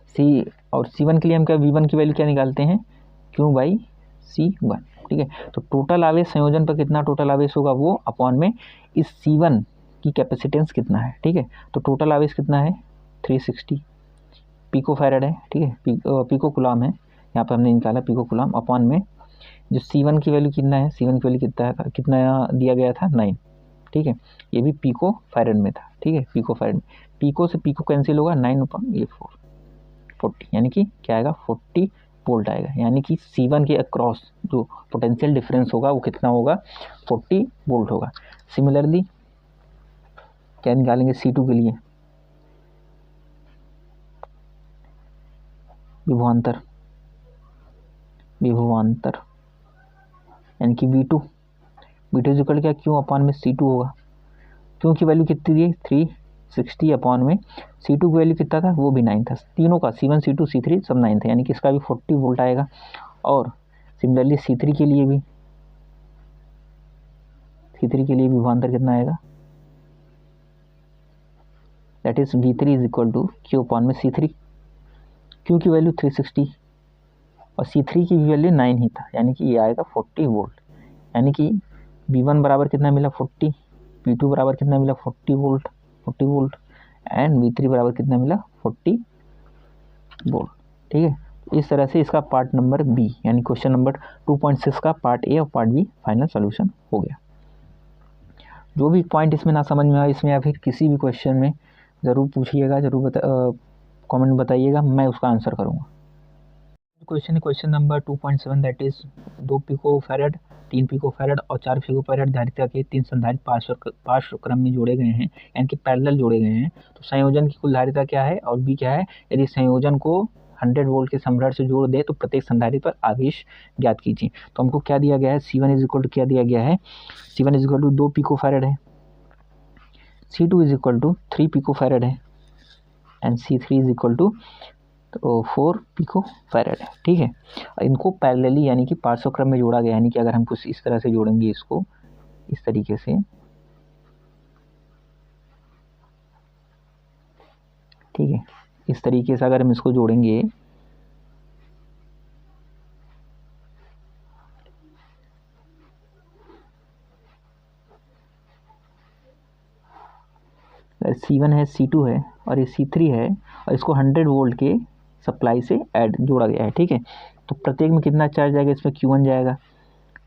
Speaker 2: सी, और C1 के लिए हम क्या V1 की वैल्यू क्या निकालते हैं, Q बाई C1, ठीक है। तो टोटल आवेश संयोजन पर कितना टोटल आवेश होगा वो अपॉन में इस C1 की कैपेसिटेंस कितना है, ठीक है। तो टोटल आवेश कितना है 360 पिकोफैरेड है, ठीक है, पिको कुलॉम है, यहाँ पर हमने निकाला पिको कुलॉम, अपॉन में जो C1 की वैल्यू कितना है, C1 की वैल्यू कितना दिया गया था 9, ठीक है। ये भी पिको फैरेड में था, ठीक है, पिको फैरेड, पिको से पिको कैंसिल होगा, 9 अपॉन ये 40, यानी कि क्या आएगा 40 वोल्ट आएगा, यानी कि C1 के अक्रॉस जो पोटेंशियल डिफरेंस होगा वो कितना होगा 40 वोल्ट होगा। सिमिलरली क्या निकालेंगे C2 के लिए, विभवांतर यानी कि V2 इज इक्वल क्या, Q अपॉन में C2 होगा, Q की वैल्यू कितनी दी 360 अपॉन में C2 की वैल्यू कितना था, वो भी 9 था, तीनों का C1 C2 C3 सब 9 था, यानी कि इसका भी 40 वोल्ट आएगा। और सिमिलरली C3 के लिए विभवांतर कितना आएगा, that is V3 is equal to Q upon में C3, Q की वैल्यू 360 और C3 की वैल्यू 9 ही था, यानी कि ये आएगा 40 वोल्ट, यानी कि V1 बराबर कितना मिला 40, V2 बराबर कितना मिला 40 वोल्ट एंड V3 बराबर कितना मिला 40 वोल्ट, ठीक है। इस तरह से इसका पार्ट नंबर बी यानी क्वेश्चन नंबर 2.6 का पार्ट ए और पार्ट बी फाइनल सोल्यूशन हो गया। जो भी पॉइंट इसमें ना समझ में आए इसमें या फिर किसी भी क्वेश्चन में ज़रूर पूछिएगा, ज़रूर कमेंट बताइएगा, मैं उसका आंसर करूँगा। Question number 2.7 that is 2 picofarad 3 picofarad और 4 पिकोफैरेड धारिता के 3 संधारित्र पार्श्व क्रम में जोड़े गए हैं, यानी कि पैरेलल जोड़े गए हैं। तो संयोजन की कुल धारिता क्या है और बी क्या है, यदि संयोजन को 100 वोल्ट के संभरण से जोड़ दे तो प्रत्येक संधारित्र पर आवेश ज्ञात कीजिए। तो हमको क्या दिया गया है, C1 इज इक्वल टू क्या दिया गया है, C1 is equal to 2 picofarad है, C2 is equal to 3 picofarad है and C3 is equal to 4 picofarad है, ठीक है। इनको पैरेलली यानी कि पार्श्वक्रम में जोड़ा गया, यानी कि अगर हम कुछ इस तरह से जोड़ेंगे इसको इस तरीके से, ठीक है, इस तरीके से अगर हम इसको जोड़ेंगे C1 है C2 है और ये C3 है और इसको 100 वोल्ट के सप्लाई से जोड़ा गया है, ठीक है। तो प्रत्येक में कितना चार्ज जाएगा, इसमें Q1 जाएगा,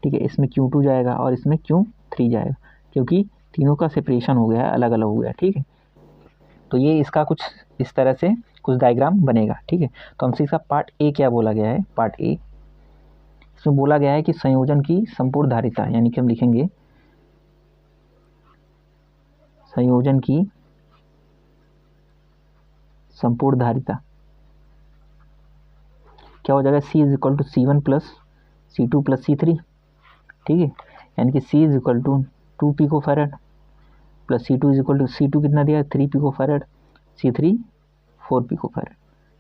Speaker 2: ठीक है, इसमें Q2 जाएगा और इसमें Q3 जाएगा, क्योंकि तीनों का सेपरेशन हो गया है, अलग अलग हो गया, ठीक है। तो ये इसका कुछ इस तरह से कुछ डायग्राम बनेगा, ठीक है। तो हमसे इसका पार्ट ए क्या बोला गया है, पार्ट ए इसमें बोला गया है कि संयोजन की संपूर्ण धारिता, यानी कि हम लिखेंगे संयोजन की संपूर्ण धारिता क्या हो जाएगा, C is equal to C1 plus C2 plus C3, ठीक है, यानी कि C is equal to 2 picofarad plus C2 is equal to C2 कितना दिया है 3 पिकोफैरेड, C3 4 पिकोफैरेड,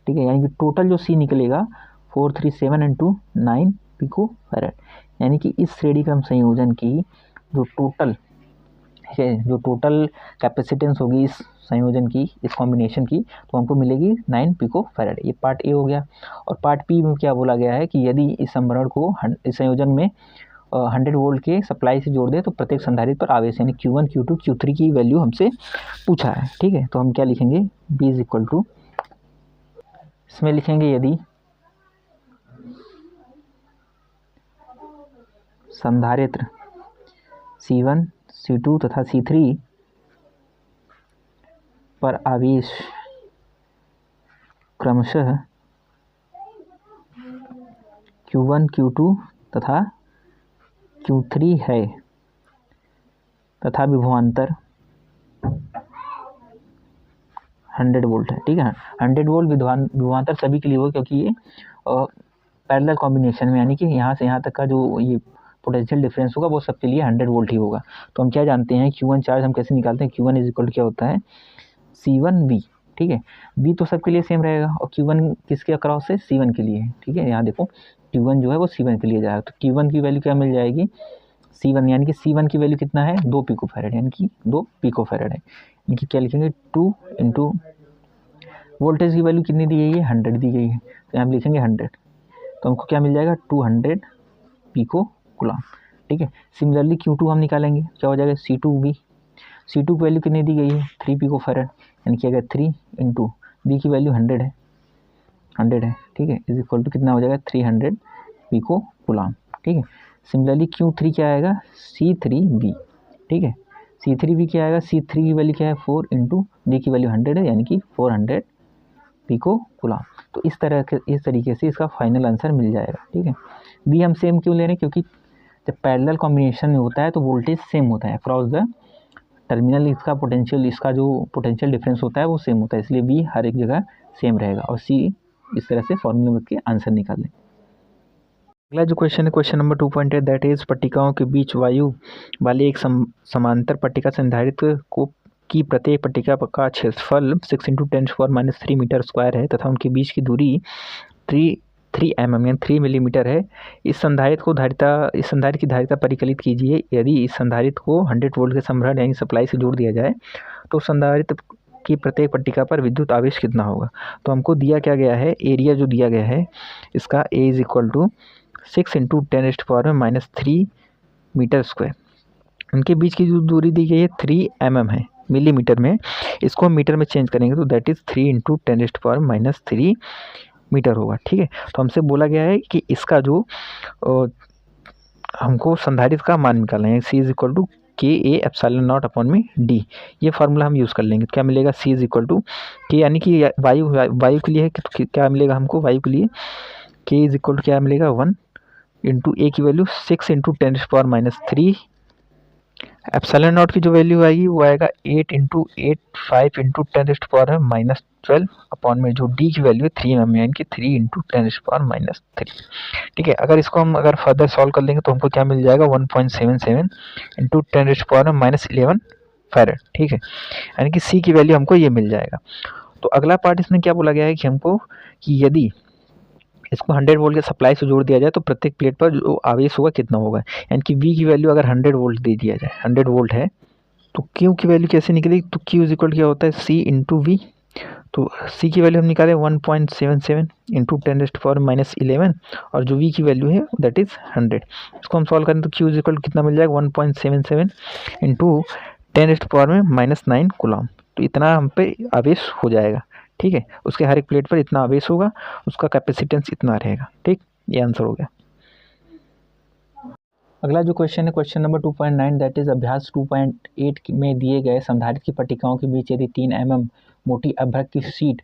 Speaker 2: ठीक है, यानी कि टोटल जो C निकलेगा 4 3 7 एंड 2 9 पिकोफैरेड, यानी कि इस श्रेणी क्रम संयोजन की जो टोटल कैपेसिटेंस होगी इस संयोजन की, इस कॉम्बिनेशन की, तो हमको मिलेगी 9 पिकोफैरेड। ये पार्ट ए हो गया। और पार्ट बी में क्या बोला गया है कि यदि इस संभरण को इस संयोजन में 100 वोल्ट के सप्लाई से जोड़ दे तो प्रत्येक संधारित्र पर आवेश यानी Q1 Q2 Q3 की वैल्यू हमसे पूछा है, ठीक है। तो हम क्या लिखेंगे, B इज इक्वल टू इसमें लिखेंगे यदि संधारित्र C1, C2 तथा C3 पर आवेश क्रमशः Q1, Q2 तथा Q3 है तथा विभवांतर 100 वोल्ट है। ठीक है, 100 वोल्ट विभवांतर सभी के लिए हो, क्योंकि ये पैरेलल कॉम्बिनेशन में, यानी कि यहाँ से यहाँ तक का जो ये पोटेंशियल डिफरेंस होगा वो सबके लिए 100 वोल्ट ही होगा। तो हम क्या जानते हैं, Q1 चार्ज हम कैसे निकालते हैं, Q1 इज इक्वल टू क्या होता है, C1V। ठीक है, V तो सबके लिए सेम रहेगा, और Q1 किसके अक्रॉस है, C1 के लिए है। ठीक है, यहाँ देखो Q1 जो है वो C1 के लिए जाएगा, तो Q1 की वैल्यू क्या मिल जाएगी, C1, यानी कि C1 की वैल्यू कितना है, 2 पिकोफैरेड, यानी कि 2 पिकोफैरेड है। यानी कि क्या लिखेंगे, 2 इंटू वोल्टेज की वैल्यू कितनी दी गई है, 100 दी गई है, तो यहाँ लिखेंगे 100, तो हमको क्या मिल जाएगा, 200 पिको कूलम। ठीक है, सिमिलरली Q2 हम निकालेंगे, क्या हो जाएगा, C2V। C2 की वैल्यू कितनी दी गई है, 3 पिकोफैरेड, यानी कि अगर 3 इंटू B की वैल्यू 100 है, 100 है। ठीक है, इज इक्वल टू कितना हो जाएगा, 300 पिको कूलम। ठीक है, सिमिलरली Q3 क्या आएगा, C3V। ठीक है, C3V क्या आएगा, C3 की वैल्यू क्या है, 4 इंटू B की वैल्यू 100 है, यानी कि 400 पिको कूलम। तो इस तरीके से इसका फाइनल आंसर मिल जाएगा। ठीक है, B हम सेम क्यों ले रहे हैं, क्योंकि जब पैरेलल कॉम्बिनेशन में होता है तो वोल्टेज सेम होता है अक्रॉस द टर्मिनल, इसका जो पोटेंशियल डिफरेंस होता है वो सेम होता है, इसलिए B हर एक जगह सेम रहेगा, और C इस तरह से फॉर्मूले में के आंसर निकाल लें। अगला जो क्वेश्चन है, क्वेश्चन नंबर 2.8, दैट इज पट्टिकाओं के बीच वायु वाली एक समांतर पट्टिका संधारित्र की प्रत्येक पट्टिका का क्षेत्रफल 6 × 10⁻³ मीटर स्क्वायर है तथा उनके बीच की दूरी 3 mm यानी 3 मिलीमीटर है। इस संधारित्र की धारिता परिकलित कीजिए। यदि इस संधारित्र को 100 वोल्ट के समरण यानी सप्लाई से जोड़ दिया जाए तो संधारित्र की प्रत्येक पट्टिका पर विद्युत आवेश कितना होगा। तो हमको दिया क्या गया है, एरिया जो दिया गया है इसका A is equal to 6 × 10⁻³ metre square. उनके बीच की जो दूरी दी गई है 3 mm है, मिलीमीटर में, इसको हम मीटर में चेंज करेंगे तो दैट इज़ 3 × 10⁻³ मीटर होगा। ठीक है, तो हमसे बोला गया है कि इसका जो हमको संधारित्र का मान निकालना है, C is equal to KA∈0/d। ये फार्मूला हम यूज़ कर लेंगे, तो क्या मिलेगा, C is equal to K, यानी कि वायु के लिए है, तो क्या मिलेगा हमको, वायु के लिए K इज इक्वल टू क्या मिलेगा, 1 इंटू A की वैल्यू 6 × 10⁻³ एप्सिलॉन नॉट की जो वैल्यू आएगी वो आएगा 8 × 8 5 × 10⁻12 अपॉन में जो D की वैल्यू है 3 mm यानी कि 3 × 10⁻3। ठीक है, अगर इसको हम फर्दर सॉल्व कर लेंगे तो हमको क्या मिल जाएगा, 1.77 × 10⁻11 फैरेड। ठीक है, यानी कि C की वैल्यू हमको ये मिल जाएगा। तो अगला पार्ट इसमें क्या बोला गया है कि हमको कि यदि इसको 100 वोल्ट के सप्लाई से जोड़ दिया जाए तो प्रत्येक प्लेट पर जो आवेश होगा कितना होगा, यानी कि V की वैल्यू अगर 100 वोल्ट दे दिया जाए, 100 वोल्ट है, तो Q की वैल्यू कैसे निकलेगी, तो Q इज इक्वल क्या होता है, C × V। तो C की वैल्यू हम निकाले 1.77 × 10⁻11 और जो V की वैल्यू है दैट इज़ 100। इसको हम सॉल्व करें तो Q इज इक्वल कितना मिल जाएगा, 1.77 × 10⁻9 कूलम। तो इतना हम पे आवेश हो जाएगा। ठीक है, उसके हर एक प्लेट पर इतना आवेश होगा, उसका कैपेसिटेंस इतना रहेगा। ठीक, ये आंसर हो गया। अगला जो क्वेश्चन है, क्वेश्चन नंबर 2.9, दैट इज अभ्यास 2.8 में दिए गए संधारित्र की पट्टिकाओं के बीच यदि 3 mm मोटी अभ्रक की शीट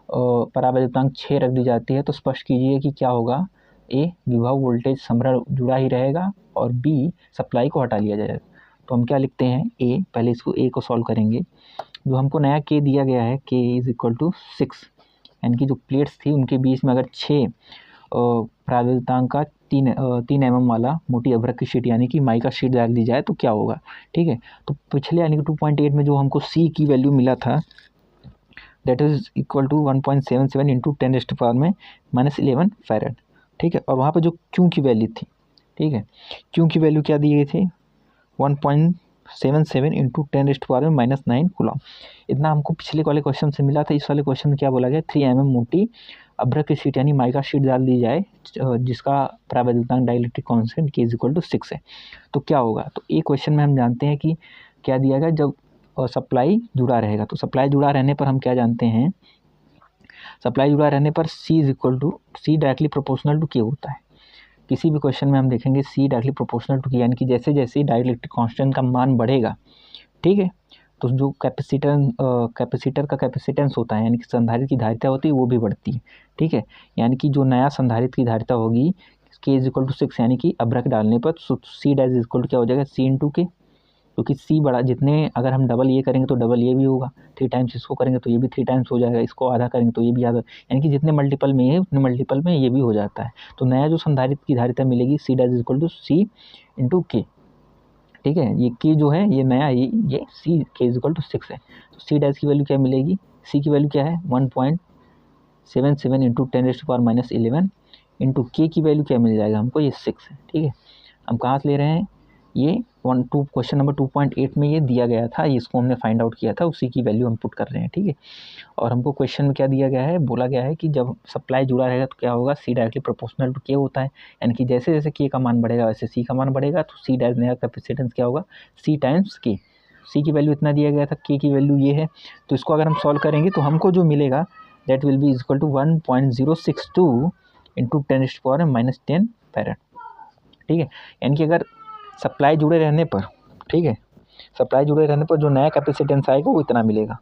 Speaker 2: परावैद्युतांक 6 रख दी जाती है तो स्पष्ट कीजिए कि क्या होगा। A, विभव वोल्टेज समरण जुड़ा ही रहेगा, और B, सप्लाई को हटा लिया जाएगा। तो हम क्या लिखते हैं, A, पहले इसको A को सॉल्व करेंगे। जो हमको नया K दिया गया है, K इज इक्वल टू 6, यानी कि जो प्लेट्स थी उनके बीच में अगर 6 परावैद्युतांक का 3 mm वाला मोटी अभ्रक की शीट यानी कि माइका शीट डाल दी जाए तो क्या होगा। ठीक है, तो पिछले यानी कि 2.8 में जो हमको C की वैल्यू मिला था that is equal to 1.77 × 10⁻11 farad. ठीक है, और वहाँ पर जो Q की वैल्यू थी, ठीक है, Q की वैल्यू क्या दी गई थी, 1.77 × 10⁻9 कूलम। इतना हमको पिछले वाले क्वेश्चन से मिला था। इस वाले क्वेश्चन में क्या बोला गया, 3 mm मोटी अभ्रक की शीट यानी माइका शीट डाल दी जाए जिसका परावैद्युतांक dielectric constant K is equal to 6 है, तो क्या होगा। तो एक क्वेश्चन में हम जानते हैं कि क्या दिया गया, जब सप्लाई जुड़ा रहेगा, तो सप्लाई जुड़ा रहने पर हम क्या जानते हैं सप्लाई जुड़ा रहने पर C is equal to C directly proportional to K होता है। किसी भी क्वेश्चन में हम देखेंगे C directly proportional to K, यानी कि जैसे जैसे डाइलेक्ट्रिक कांस्टेंट का मान बढ़ेगा, ठीक है, तो जो कैपेसिटर का कैपेसिटेंस होता है, यानी कि संधारित्र की धारिता होती है, वो भी बढ़ती है, ठीक है। यानी कि जो नया संधारित्र की धारिता होगी K इज इक्वल टू 6, यानी कि अभ्रक डालने पर C dash is equal to क्या हो जाएगा, C इंटू के, क्योंकि C बड़ा, जितने अगर हम डबल ये करेंगे तो डबल ये भी होगा, 3 टाइम्स इसको करेंगे तो ये भी 3 टाइम्स हो जाएगा, इसको आधा करेंगे तो ये भी आधा, यानी कि जितने मल्टीपल में ये उतने मल्टीपल में ये भी हो जाता है। तो नया जो संधारित्र की धारिता मिलेगी C dash is equal to C into K, ठीक है। ये K जो है ये नया ये C K is equal to 6 है, तो C डैश की वैल्यू क्या मिलेगी, C की वैल्यू क्या है 1.77 इंटू 10⁻11 इंटू K की वैल्यू क्या मिल जाएगा हमको, ये 6 है, ठीक है। हम कहाँ से ले रहे हैं, ये क्वेश्चन नंबर 2.8 में ये दिया गया था, इसको हमने फाइंड आउट किया था, उसी की वैल्यू हम पुट कर रहे हैं, ठीक है। और हमको क्वेश्चन में क्या दिया गया है, बोला गया है कि जब सप्लाई जुड़ा रहेगा तो क्या होगा, C directly proportional to K होता है, यानी कि जैसे जैसे K का मान बढ़ेगा वैसे C का मान बढ़ेगा, तो C डैश नया कैपेसिटेंस क्या होगा, C टाइम्स K। C की वैल्यू इतना दिया गया था, K की वैल्यू ये है, तो इसको अगर हम सॉल्व करेंगे तो हमको जो मिलेगा that will be equal to 1.062 into 10⁻10 farad, ठीक है। यानी कि अगर सप्लाई जुड़े रहने पर, ठीक है, सप्लाई जुड़े रहने पर जो नया कैपेसिटेंस आएगा वो इतना मिलेगा,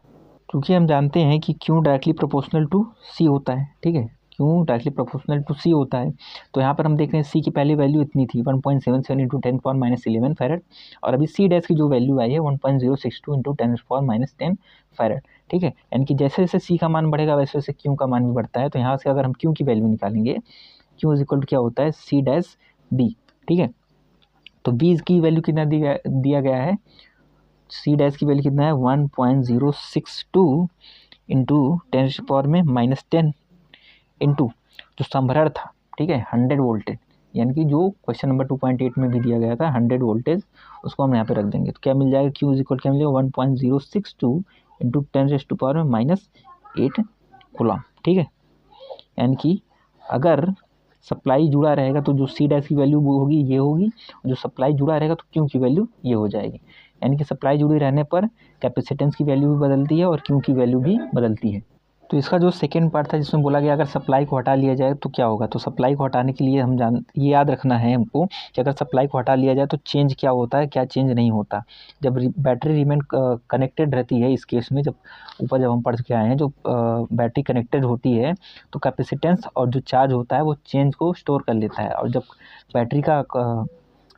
Speaker 2: क्योंकि हम जानते हैं कि Q directly proportional to C होता है, ठीक है, Q directly proportional to C होता है। तो यहाँ पर हम देख रहे हैं C की पहली वैल्यू इतनी थी 1.77 इंटू 10⁻11 फैरेड, और अभी C डैश की जो वैल्यू आई है 1.062 इंटू 10⁻10 फैरेड, ठीक है। यानी कि जैसे जैसे C का मान बढ़ेगा वैसे वैसे Q का मान भी बढ़ता है। तो यहाँ से अगर हम Q की वैल्यू निकालेंगे, Q इज इक्वल टू क्या होता है, C डैश B, ठीक है। तो B की वैल्यू कितना दिया गया है, C डैश की वैल्यू कितना है 1.062 इंटू 10⁻10 इंटू जो संभरण था, ठीक है, 100 वोल्टेज, यानी कि जो क्वेश्चन नंबर 2.8 में भी दिया गया था 100 वोल्टेज, उसको हम यहाँ पे रख देंगे। तो क्या मिल जाएगा, Q इज इक्वल क्या मिलेगा 1.062 इंटू 10⁻8 कूलम, ठीक है। यानी कि अगर सप्लाई जुड़ा रहेगा तो जो C डैश की वैल्यू वो होगी ये होगी, जो सप्लाई जुड़ा रहेगा तो Q की वैल्यू ये हो जाएगी। यानी कि सप्लाई जुड़ी रहने पर कैपेसिटेंस की वैल्यू भी बदलती है और Q की वैल्यू भी बदलती है। तो इसका जो सेकेंड पार्ट था जिसमें बोला गया अगर सप्लाई को हटा लिया जाए तो क्या होगा, तो सप्लाई को हटाने के लिए ये याद रखना है हमको कि अगर सप्लाई को हटा लिया जाए तो चेंज क्या होता है, क्या चेंज नहीं होता। जब बैटरी रिमेन कनेक्टेड रहती है, इस केस में जब हम पढ़ के आए हैं, जो बैटरी कनेक्टेड होती है तो कैपेसिटेंस और जो चार्ज होता है वो चेंज को स्टोर कर लेता है, और जब बैटरी का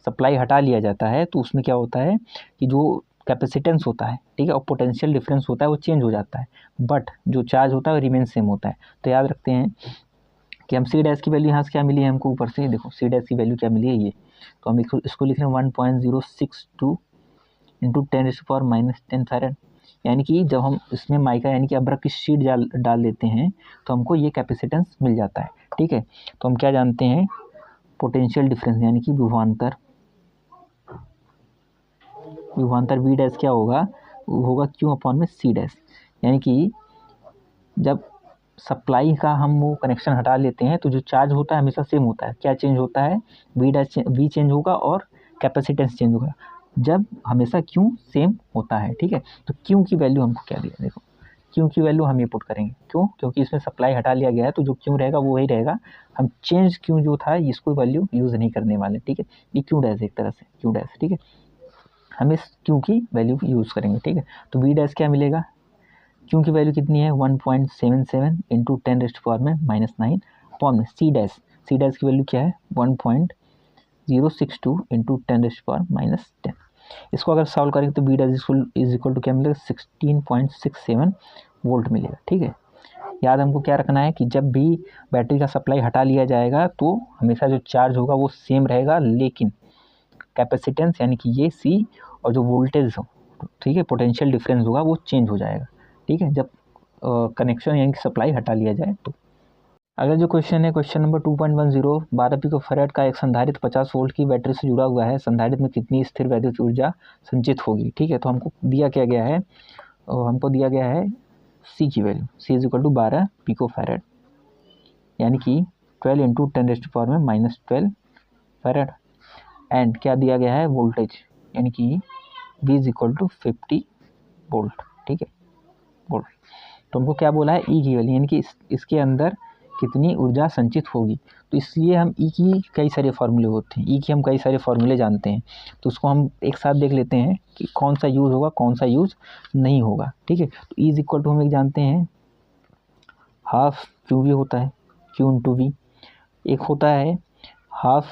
Speaker 2: सप्लाई हटा लिया जाता है तो उसमें क्या होता है कि जो कैपेसिटेंस होता है, ठीक है, और पोटेंशियल डिफरेंस होता है वो चेंज हो जाता है, बट जो चार्ज होता है वो रिमेन सेम होता है। तो याद रखते हैं कि हम C डैश की वैल्यू यहाँ से क्या मिली है हमको, ऊपर से देखो C डैश की वैल्यू क्या मिली है ये, तो हम इसको लिख रहे हैं 1.062 इंटू 10⁻10 फैरेड, यानी कि जब हम इसमें माइका यानी कि अभ्रक की शीट डाल देते हैं तो हमको ये कैपेसिटेंस मिल जाता है, ठीक है। तो हम क्या जानते हैं, पोटेंशियल डिफरेंस यानी कि विभवांतर V डैश क्या होगा, वो होगा Q अपॉन में C डैश, यानी कि जब सप्लाई का हम वो कनेक्शन हटा लेते हैं तो जो चार्ज होता है हमेशा सेम होता है, क्या चेंज होता है, V चेंज होगा और कैपेसिटेंस चेंज होगा, जब हमेशा Q सेम होता है, ठीक है। तो Q की वैल्यू हमको क्या दिया, देखो Q की वैल्यू हम ये पुट करेंगे, क्यों, क्योंकि इसमें सप्लाई हटा लिया गया है तो जो Q रहेगा वो वही रहेगा, हम चेंज Q जो था इसको वैल्यू यूज़ नहीं करने वाले, ठीक है। ये Q डैश एक तरह से Q डैश, ठीक है, हम इस Q की वैल्यू यूज़ करेंगे, ठीक है। तो V डैश क्या मिलेगा, Q की वैल्यू कितनी है 1.77 इंटू 10⁻9 अपॉन में C डैश की वैल्यू क्या है 1.062 इंटू 10⁻10। इसको अगर सॉल्व करेंगे तो V dash is equal to क्या मिलेगा 16.67 वोल्ट मिलेगा, ठीक है। याद हमको क्या रखना है कि जब भी बैटरी का सप्लाई हटा लिया जाएगा तो हमेशा जो चार्ज होगा वो सेम रहेगा, लेकिन कैपेसिटेंस यानी कि ये C और जो वोल्टेज हो, ठीक है, पोटेंशियल डिफरेंस होगा वो चेंज हो जाएगा, ठीक है, जब कनेक्शन यानी कि सप्लाई हटा लिया जाए तो। अगला जो क्वेश्चन है क्वेश्चन नंबर 2.10, 12 पिकोफैरेड का एक संधारित्र 50 वोल्ट की बैटरी से जुड़ा हुआ है, संधारित्र में कितनी स्थिर वैद्युत ऊर्जा संचित होगी, ठीक है। तो हमको दिया क्या गया है, हमको दिया गया है C की value, C is equal to 12 picofarad, यानी कि 12 इंटू 10⁻12 फैरेड, एंड क्या दिया गया है वोल्टेज, यानी कि V is equal to 50 volt, ठीक है, वोल्ट। तो हमको क्या बोला है, ई की वैल्यू, यानी कि इसके अंदर कितनी ऊर्जा संचित होगी। तो इसलिए हम ई की कई सारे फार्मूले होते हैं, ई के हम कई सारे फार्मूले जानते हैं, तो उसको हम एक साथ देख लेते हैं कि कौन सा यूज़ होगा कौन सा यूज़ नहीं होगा। ठीक है, तो ई इज इक्वल टू हम एक जानते हैं हाफ क्यू वी होता है, क्यू इंटू वी। एक होता है हाफ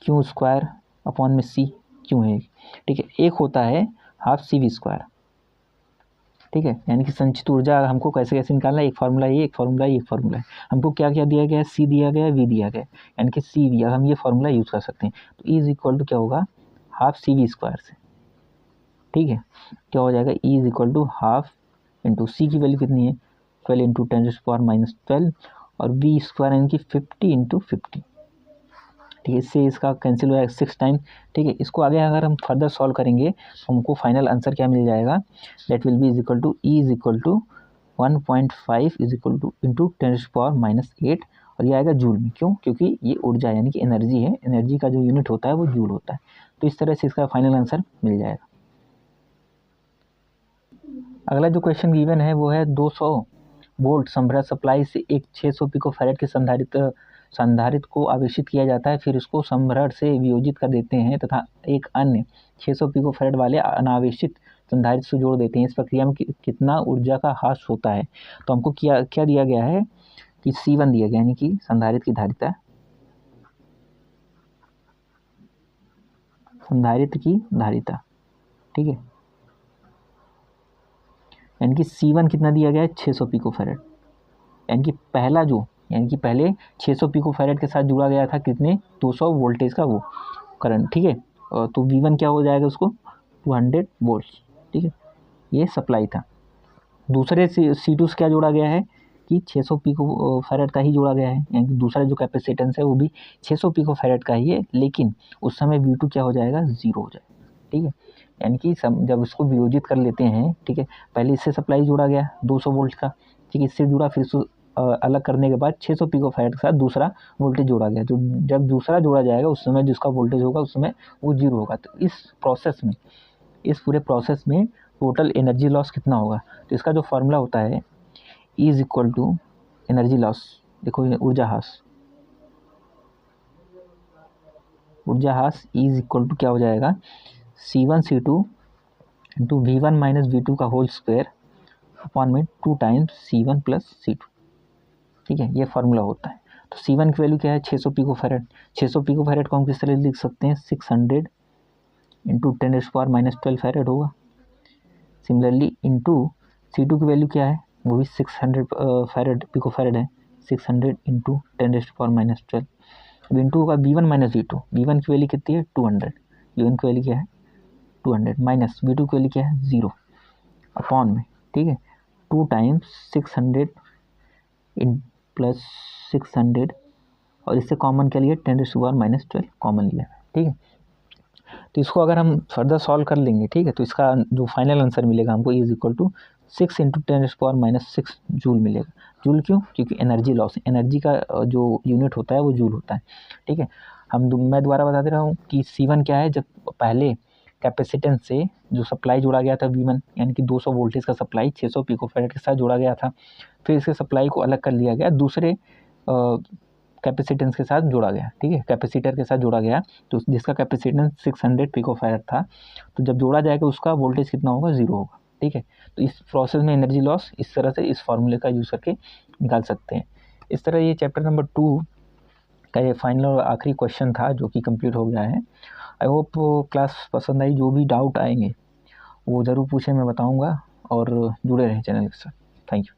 Speaker 2: क्यू स्क्वायर अपॉन में सी, क्यों है। ठीक है, एक होता है हाफ सी वी स्क्वायर। ठीक है, यानी कि संचित ऊर्जा हमको कैसे कैसे निकालना है, एक फार्मूला ये, एक फार्मूला ये, एक फार्मूला है। हमको क्या क्या दिया गया है, सी दिया गया है, वी दिया गया है, यानी कि सी वी, हम ये फार्मूला यूज़ कर सकते हैं। तो ई इज इक्वल टू क्या होगा, हाफ सी वी स्क्वायर से। ठीक है, क्या हो जाएगा, E is equal to half into C की वैल्यू कितनी है 12 इंटू 10⁻⁻12 और वी स्क्वायर यानी कि 50 इंटू 50। ठीक है, इससे इसका कैंसिल हो जाएगा 6 टाइम। ठीक है, इसको आगे अगर हम फर्दर सॉल्व करेंगे तो हमको फाइनल आंसर क्या मिल जाएगा, that will be is equal to E is equal to 1.5 is equal to into 10⁻⁻8 और ये आएगा जूल में। क्यों, क्योंकि ये ऊर्जा यानी कि एनर्जी है, एनर्जी का जो यूनिट होता है वो जूल होता है। तो इस तरह से इसका फाइनल आंसर मिल जाएगा। अगला जो क्वेश्चन गिवन है वो है 200 वोल्ट संभरत सप्लाई से एक 600 पिकोफैरेड के संधारित्र को आवेशित किया जाता है, फिर उसको संभरत से वियोजित कर देते हैं तथा एक अन्य 600 पिकोफैरेड वाले अनावेशित संधारित्र से जोड़ देते हैं। इस प्रक्रिया में कितना ऊर्जा का ह्रास होता है। तो हमको क्या दिया गया है कि C1 दिया गया, यानी कि संधारित्र की धारिता, संधारित्र की धारिता। ठीक है, यानी कि C1 कितना दिया गया है 600 पिकोफैरेड, यानी कि पहला जो, यानी कि पहले 600 पिकोफैरेड के साथ जुड़ा गया था कितने 200 वोल्टेज का वो करंट। ठीक है, तो V1 क्या हो जाएगा उसको 200 वोल्ट। ठीक है, ये सप्लाई था। दूसरे C2 से क्या जोड़ा गया है कि 600 पिकोफैरेड का ही जोड़ा गया है, यानी कि दूसरा जो कैपेसिटेंस है वो भी 600 पिकोफैरेड का ही है, लेकिन उस समय V2 क्या हो जाएगा 0 हो जाएगा। ठीक है, यानी कि जब इसको वियोजित कर लेते हैं, ठीक है, पहले इससे सप्लाई जोड़ा गया 200 वोल्ट का, ठीक है, इससे जुड़ा, फिर इसको अलग करने के बाद 600 पिकोफैरेड के साथ दूसरा वोल्टेज जोड़ा गया। तो जब दूसरा जोड़ा जाएगा उस समय जिसका वोल्टेज होगा उस समय वो 0 होगा। तो इस प्रोसेस में, इस पूरे प्रोसेस में टोटल एनर्जी लॉस कितना होगा। तो इसका जो फार्मूला होता है E is equal to energy loss, देखो ऊर्जा ह्रास, ऊर्जा ह्रास E इज इक्वल टू क्या हो जाएगा C1 C2 into V1 minus V2 का होल स्क्वायर अपॉन में 2 टाइम्स C1 प्लस C2। ठीक है, ये फार्मूला होता है। तो C1 की वैल्यू क्या है 600 पिकोफैरेड। 600 पिकोफैरेड को हम किस तरह लिख सकते हैं 600 इंटू 10⁻⁻12 फैरेड होगा। सिमिलरली इंटू C2 की वैल्यू क्या है, वो भी 600 फैरेड पिकोफैरेड है, 600 इंटू 10⁻⁻12। अब इंटू होगा V1 माइनस V2, V1 की वैल्यू कितनी है 200, V1 की वैल्यू क्या है 200 माइनस V2 की वैल्यू क्या है 0 अपॉन में, ठीक है, 2 टाइम्स 600 इन प्लस 600 और इससे कॉमन क्या लिया 10⁻⁻12 कॉमन लिया। ठीक है, तो इसको अगर हम फर्दर सॉल्व कर लेंगे, ठीक है, तो इसका जो फाइनल आंसर मिलेगा हमको is equal to 6 into 10⁻⁻6 joule मिलेगा। जूल क्यों, क्योंकि एनर्जी लॉस, एनर्जी का जो यूनिट होता है वो जूल होता है। ठीक है, मैं दोबारा बता दे रहा हूँ कि C1 क्या है, जब पहले कैपेसिटेंस से जो सप्लाई जोड़ा गया था V1 यानी कि 200 वोल्टेज का सप्लाई 600 पिकोफैरेड के साथ जोड़ा गया था, फिर इसके सप्लाई को अलग कर लिया गया, दूसरे कैपेसिटेंस के साथ जोड़ा गया। ठीक है, कैपेसिटर के साथ जोड़ा गया, तो जिसका कैपेसिटेंस 600 पिकोफैरेड था, तो जब जोड़ा जाएगा उसका वोल्टेज कितना होगा 0 होगा। ठीक है, तो इस प्रोसेस में एनर्जी लॉस इस तरह से इस फार्मूले का यूज़ करके निकाल सकते हैं। इस तरह ये चैप्टर नंबर 2 का ये फाइनल और आखिरी क्वेश्चन था जो कि कंप्लीट हो गया है। आई होप क्लास पसंद आई, जो भी डाउट आएंगे वो ज़रूर पूछें, मैं बताऊँगा, और जुड़े रहें चैनल के साथ। Thank you.